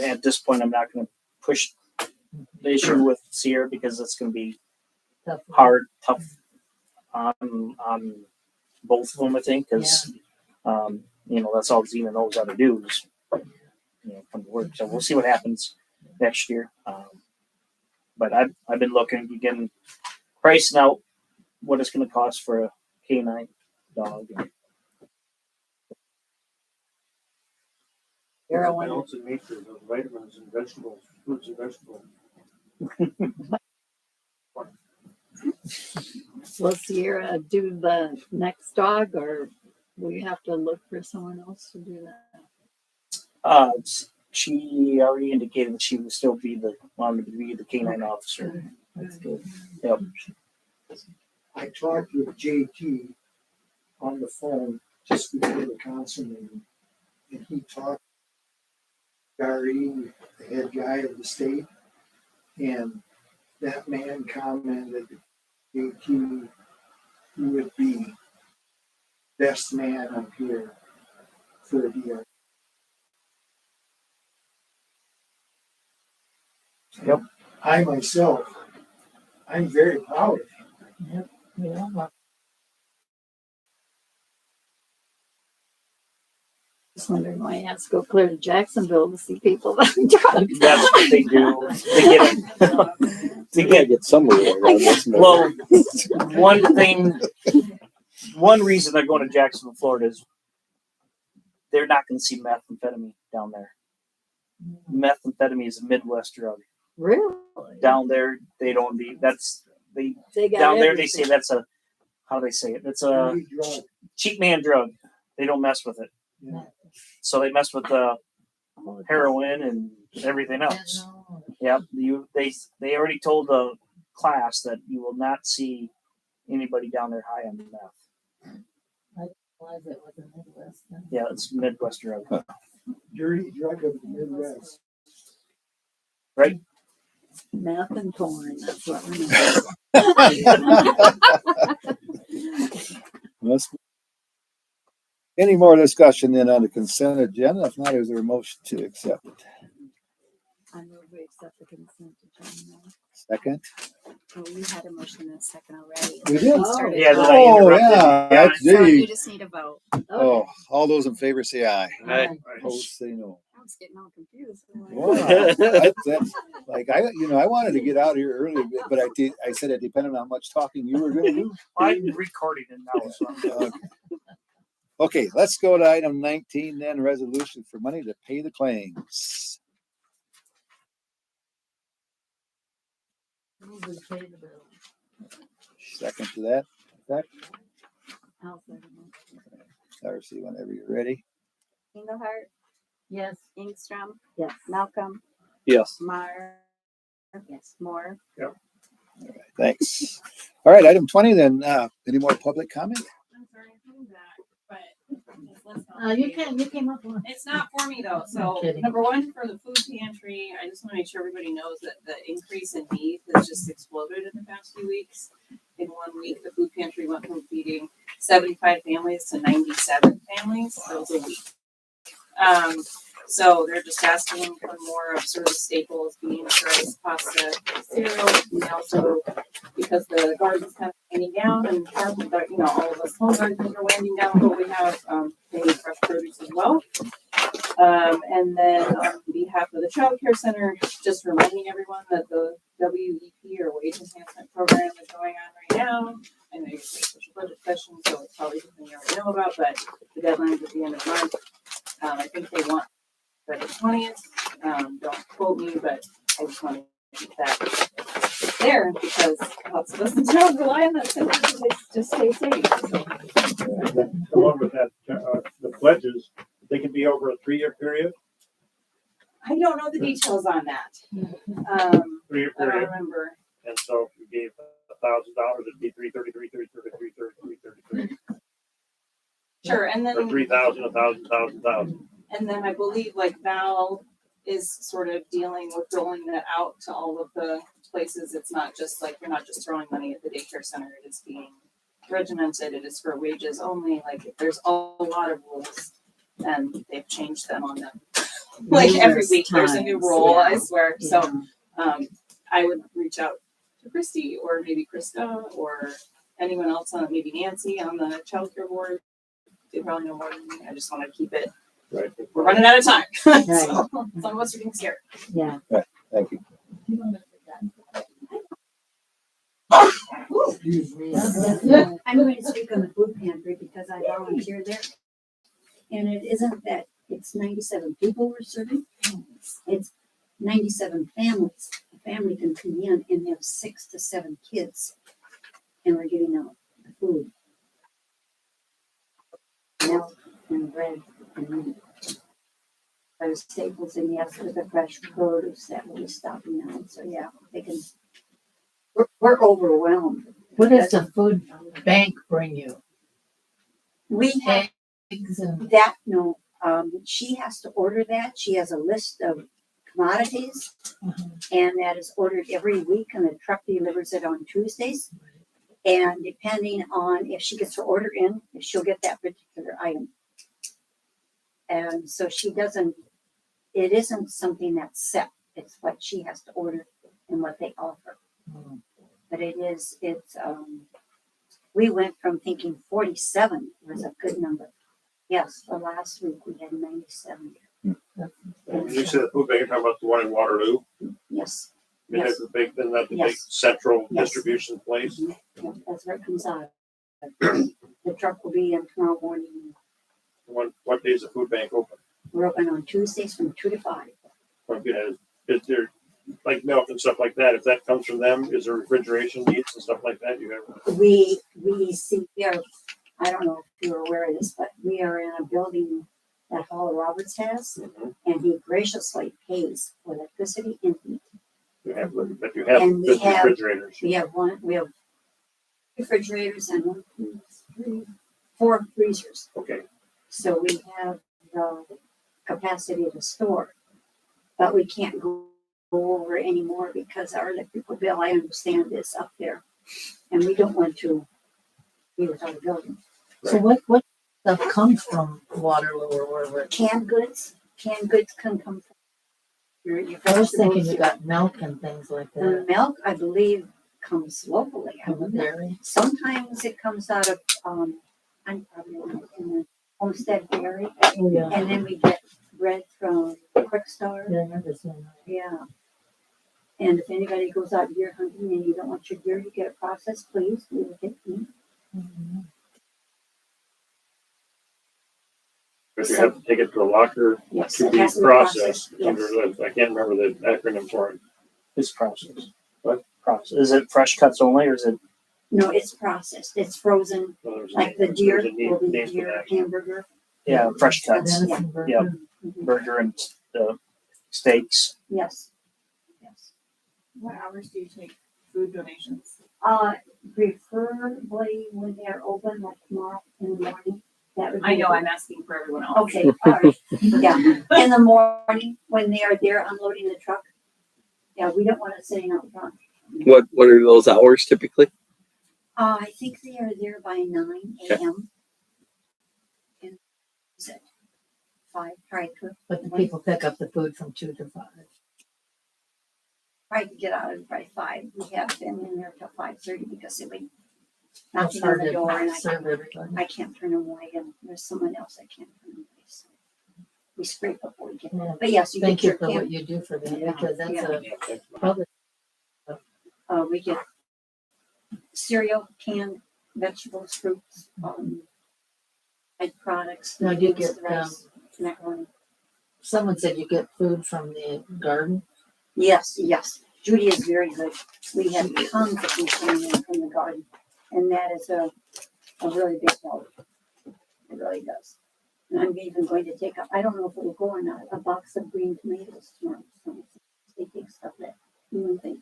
at this point. I'm not going to push the issue with Sierra because it's going to be Tough. tough on both of them. I think because that's all Zena knows how to do is come to work. So we'll see what happens next year. But I've been looking again, pricing out what it's going to cost for a canine dog. Balance in nature, the vitamins and vegetables, fruits and vegetables. Will Sierra do the next dog, or we have to look for someone else to do that? She already indicated that she would still wanted to be the canine officer. That's good. Yep. I talked with JT on the phone just before the council meeting, and he talked to Gary, the head guy of the state, and that man commented JT would be best man up here for a DR. Yep. I myself, I'm very proud of him. Yeah. Just wondering why he has to go clear to Jacksonville to see people that are drugs. That's what they do. They You gotta get somewhere around this. well, one reason they're going to Jacksonville, Florida is they're not going to see methamphetamine down there. Methamphetamine is a Midwest drug. Really? Down there, they don't need. They They got down there. They everything. say that's a how do they say it? It's a Dirty drug. cheap man drug. They don't mess with it. Yeah. So they mess with the heroin and everything else. Yep. They already told the class that you will not see anybody down there high on meth. Why is it with the Midwest then? Yeah, it's Midwest drug. Dirty drug of the Midwest. Right? Meth and corn. That's what we know. Any more discussion then on the consent agenda? If not, is there a motion to accept it? I move we accept the consent agenda. Second? Oh, you had a motion in a second already. We did? Started Yeah, voting. then I interrupted you. yeah. So you Gee. just need a vote. Oh, all those in favor say aye. Right. Opposed say no. I was getting all confused. Wow. That's like I wanted to get out of here early, but I said it depended on how much talking you were going to do. I'm recording it now. So Okay, let's go to item 19 then, resolution for money to pay the claims. Move we pay the bill. Second to that, I'll second it. Darcy, whenever you're ready. Engelhardt, Yes. Ingstrom, Yes. Malcolm, Yes. Mar, yes, Moore. Thanks. All right, item 20 then, any more public comment? I'm sorry, I'm coming back, but let's not. You came up with. It's not for me though. So No kidding. number one, for the food pantry, I just want to make sure everybody knows that the increase in need has just exploded in the past few weeks. In 1 week, the food pantry went from feeding 75 families to 97 families. That was a week. So they're just asking for more of sort of staples, beans, rice, pasta, cereal. We also, because the garden's kind of winding down and all of us home gardens are winding down, but we have they need fresh produce as well. And then on behalf of the Child Care Center, just reminding everyone that the WEP or Wage Enhancement Program is going on right now. I know you're saying special budget session, so it's probably something you already know about, but the deadline's at the end of the month. I think they want the 20th. Don't quote me, but I just want to keep that there because lots of us in town rely on that center to just stay safe. Along with that, the pledges, they can be over a 3-year period. I don't know the details on that. 3-year I don't period. remember. And so if you gave $1,000, it'd be 333. Sure, and Or then 3,000, 1,000. and then I believe like Val is sort of dealing with rolling that out to all of the places. It's not just like, you're not just throwing money at the daycare center. It is being regimented. It is for wages only. Like there's a lot of rules and they've changed them on them. Like every Numerous week there's a new times, rule, yeah. I swear. So Yeah. I would reach out to Christy or maybe Krista or anyone else on, maybe Nancy on the childcare board. They probably know more than me. I just want to keep it. Right. We're running out of time. Right. So some of us are getting scared. Yeah. Thank you. Excuse me. I'm going to speak on the food pantry because I volunteer there. And it isn't that it's 97 people we're serving. It's 97 families. A family can come in and have 6 to 7 kids. And we're giving out the food. Milk and bread and meat. There's staples and yes, with the fresh produce that will be stopping now. So yeah, they can. We're overwhelmed. What does the food bank bring you? We have Eggs and. that, no, she has to order that. She has a list of commodities and that is ordered every week and the truck delivers it on Tuesdays. And depending on if she gets her order in, she'll get that particular item. And so she doesn't, it isn't something that's set. It's what she has to order and what they offer. But it is, we went from thinking 47 was a good number. Yes, for last week we had 97. You said the food bank, you're talking about the one in Waterloo? Yes, I mean, Yes. that's the big, then that's the big Yes. central Yes. distribution place. yeah, that's where it comes out. The truck will be in tomorrow morning. What day is the food bank open? We're open on Tuesdays from 2 to 5. What, is there, like milk and stuff like that, if that comes from them, is there refrigeration needs and stuff like that? You have, We see, we are, I don't know if you're aware of this, but we are in a building that Hall Roberts has, and he graciously pays for electricity and heat. but you have And we have- refrigerators. We have refrigerators and 1, 2, 3, 4 freezers. Okay, So we have the capacity to store, but we can't go over anymore because our electrical bill, I understand, is up there. And we don't want to be without a building. So what stuff comes from Waterloo or wherever? Canned goods can come from your I was thinking you vegetables. got milk and things like The that. milk, I believe, comes locally. I From the don't know. dairy. Sometimes it comes out of, I'm probably not in the Homestead Dairy, Oh, yeah. and then we get bread from Quick Star. Yeah, I remember seeing that. Yeah. And if anybody goes out deer hunting and you don't want your deer to get it processed, please, we will get meat. Mhm. but you have to take it to a locker Yes. to it be has to processed Yes. under the, I can't remember the acronym for it. It's process. What process? Is it fresh cuts only or is it? No, it's processed. It's frozen, So there's a- like the deer there's a will be name for deer that. hamburger. Yeah, fresh cuts, Venison burger. Yeah. Mhm. burger and steaks. Yes. Yes. What hours do you take food donations? Preferably when they're open, like tomorrow in the morning. That would be. I know I'm asking for everyone else. Okay, all right. Yeah, in the morning when they are there unloading the truck. Yeah, we don't want it sitting out front. What are those hours typically? I think they are there by 9 a.m. And is it 5? But the people pick up the food from 2 to 5. Try to get out of it by 5. We have them in there till 5:30 because it would It's knocking on hard the to door and serve everybody. I can't turn them away and there's someone else I can't turn away. So we scrape before we get Yeah. there. But yes, you Thank get you your for can. what you do for them Yeah. because that's Yeah. a public. We get cereal, canned vegetables, fruits, egg products. Now, do you beans, get, rice, macaroni. Someone said you get food from the garden. Yes, yes. Judy is very good. We have tons of food coming in from the garden, and that is a really big help. It really does. And I'm even going to take up, I don't know if it'll go or not, a box of green tomatoes tomorrow. So they take stuff that you wouldn't think.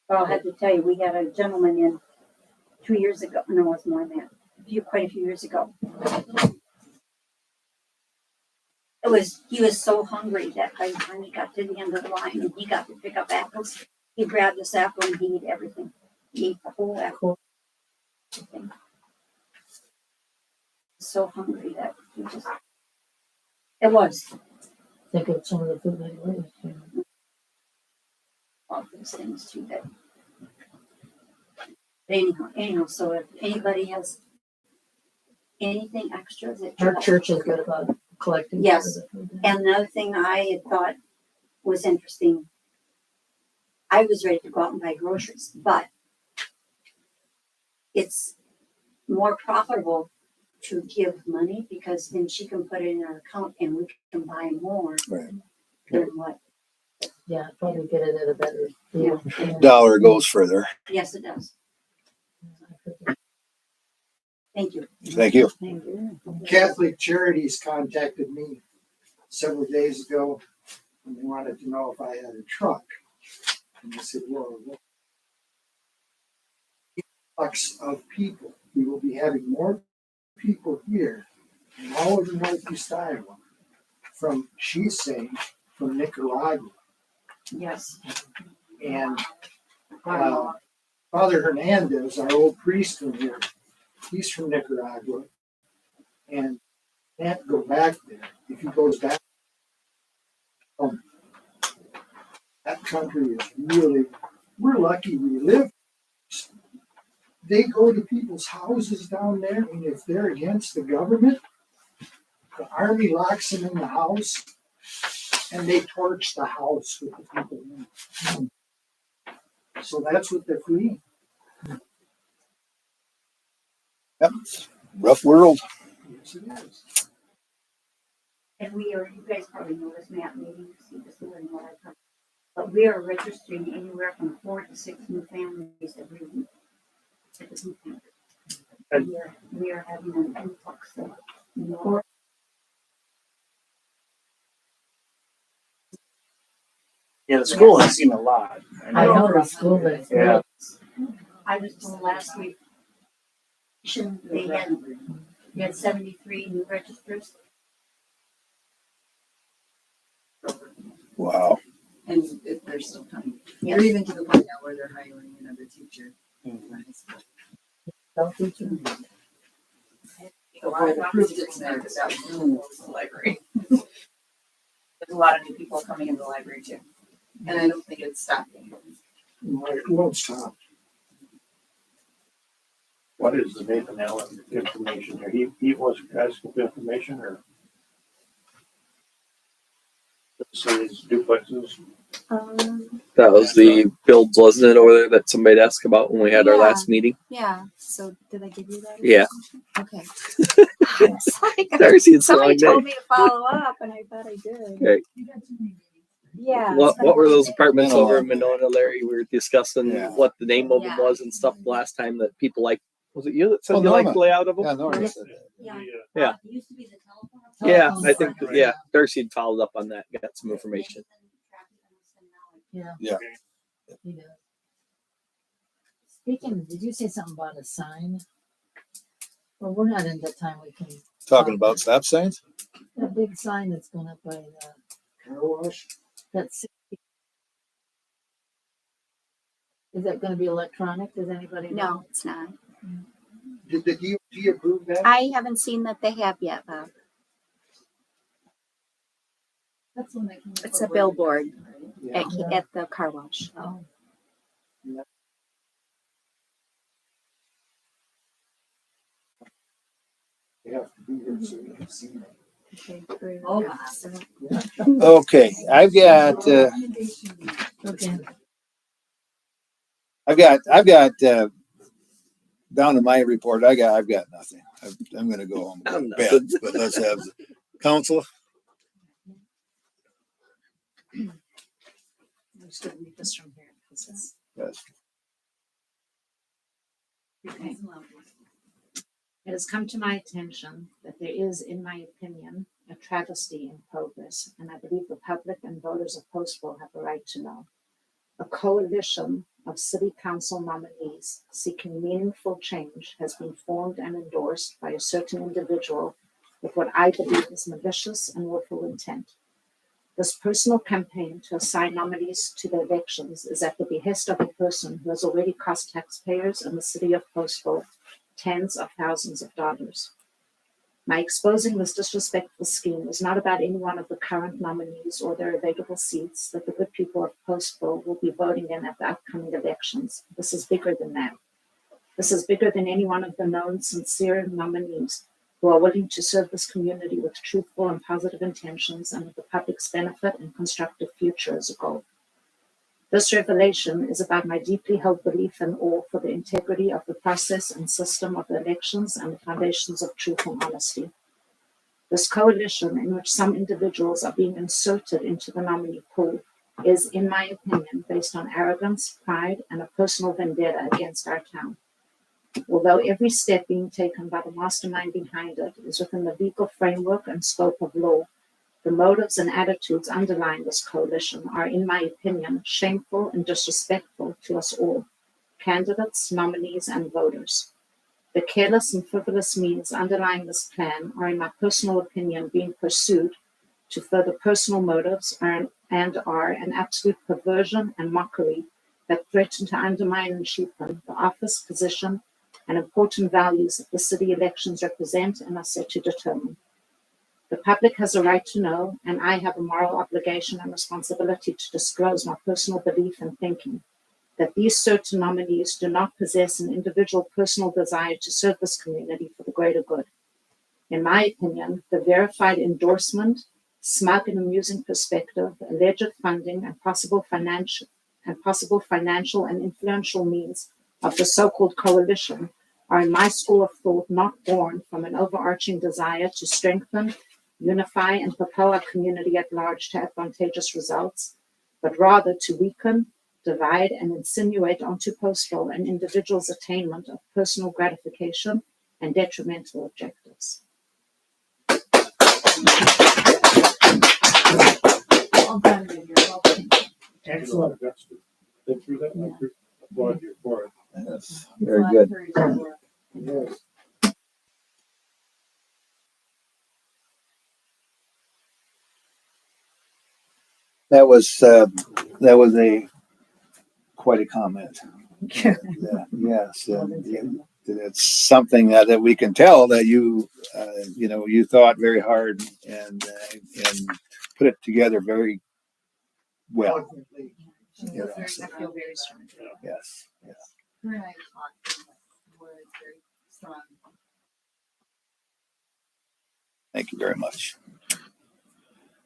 But I'll have to tell you, we had a gentleman in 2 years ago, no, it was more than that, quite a few years ago. He was so hungry that by the time he got to the end of the line and he got to pick up apples, he grabbed this apple and he ate everything. He ate the whole apple. So hungry that he just, it was Think of some of the food they raised. all those things too that. But anyhow, so if anybody has anything extra that. Our church is good about collecting. Yes. part of the food. And another thing I had thought was interesting, I was ready to go out and buy groceries, but it's more profitable to give money because then she can put it in her account and we can buy more Right. than what. Yeah, probably get it at a better deal. Yeah. Dollar goes further. Yes, it does. Thank you. Thank you. Thank you. Catholic Charities contacted me several days ago and they wanted to know if I had a truck. And I said, well, influx of people. We will be having more people here in all of Northeast Iowa from, she's saying, from Nicaragua. Yes. And Father Hernandez, our old priest from here, he's from Nicaragua. And can't go back there. If he goes back, that country is really, we're lucky we live. They go to people's houses down there, and if they're against the government, the army locks them in the house, and they torch the house with the people in it. So that's what they're fleeing. Yep. Rough world. Yes, it is. And you guys probably know this map meeting, see this more than what I've heard. But we are registering anywhere from 4 to 6 new families every week. At the boot camp. We are having an influx of more. Yeah, the school has seen a lot. I know the school is. Yeah. I was told last week, they had 73 new registers. Wow. And they're still coming. Yes. They're even to the point now where they're hiring another teacher. Before the proof it's there, because that was the library. There's a lot of new people coming in the library too. And I don't think it's stopping. It won't stop. What is the Nathan Allen information there? He was asking for information or? So these duplexes, That was the builds, wasn't it, over there that somebody asked about when we had our last meeting? Yeah, so did I give you that? Yeah. Okay. I was like, Darcy, it's a somebody long day. told me to follow up and I thought I did. Okay. Yeah. What were those apartments Monona. over in Monona, Larry? We were discussing Yeah. what the name of them Yeah. was and stuff last time that people like. Was it you that said Well, you liked Norma. the layout of them? Yeah, Nora said that. Yeah. Yeah. It used to be the telephone. Yeah, Telephone I think, park. yeah, Darcy had followed up on that, got some information. Yeah. Yeah. He does. Speaking, did you say something about a sign? Well, we're not in the time we can. Talking about stop signs? That big sign that's going up by the, Car wash. that's. Is that gonna be electronic? Does anybody know? No, it's not. Did the DOT approve that? I haven't seen that they have yet, Bob. That's when they come. It's a billboard Yeah. at the car wash. Oh, You have to be here so you can see them. Okay, great. Oh, Okay, I've got, okay. I've got, down to my report, I've got nothing. I'm gonna go home and go to bed, but let's have the council. I'm just gonna read this from here because it's. Yes. Okay. It has come to my attention that there is, in my opinion, a travesty in progress, and I believe the public and voters of Postville have a right to know. A coalition of city council nominees seeking meaningful change has been formed and endorsed by a certain individual with what I believe is malicious and willful intent. This personal campaign to assign nominees to the elections is at the behest of a person who has already cost taxpayers and the city of Postville tens of thousands of dollars. My exposing this disrespectful scheme is not about any one of the current nominees or their available seats that the good people of Postville will be voting in at the upcoming elections. This is bigger than that. This is bigger than any one of the known sincere nominees who are willing to serve this community with truthful and positive intentions and with the public's benefit and constructive future as a goal. This revelation is about my deeply held belief and awe for the integrity of the process and system of the elections and the foundations of truth and honesty. This coalition, in which some individuals are being inserted into the nominee pool, is, in my opinion, based on arrogance, pride, and a personal vendetta against our town. Although every step being taken by the mastermind behind it is within the legal framework and scope of law, the motives and attitudes underlying this coalition are, in my opinion, shameful and disrespectful to us all, candidates, nominees, and voters. The careless and frivolous means underlying this plan are, in my personal opinion, being pursued to further personal motives and are an absolute perversion and mockery that threaten to undermine and cheapen the office, position, and important values that the city elections represent and are set to determine. The public has a right to know, and I have a moral obligation and responsibility to disclose my personal belief and thinking that these certain nominees do not possess an individual personal desire to serve this community for the greater good. In my opinion, the verified endorsement, smug and amusing perspective, alleged funding, and possible financial and influential means of the so-called coalition are, in my school of thought, not born from an overarching desire to strengthen, unify, and propel our community at large to advantageous results, but rather to weaken, divide, and insinuate onto Postville an individual's attainment of personal gratification and detrimental objectives. All done, and you're welcome. Excellent. Think through that, and I applaud you for it. Yes, very good. Yes. That was a quite a comment. Yeah, yes, and it's something that we can tell that you you thought very hard and put it together very well. Eloquently. You know, so, I feel very strong. yes, yes. Her and I talked, and we're very strong. Thank you very much.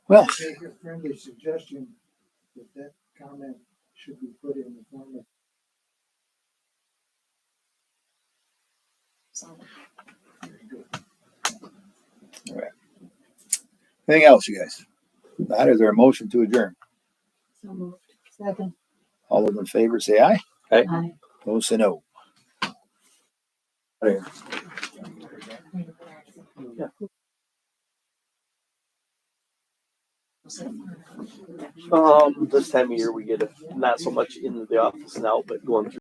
Well, Make a friendly suggestion that comment should be put in the form of. Very good. anything else, you guys? Not, is there a motion to adjourn? So moved. Second. All those in favor say aye. Aye. Those say no. There. This time of year we get not so much into the office now, but going through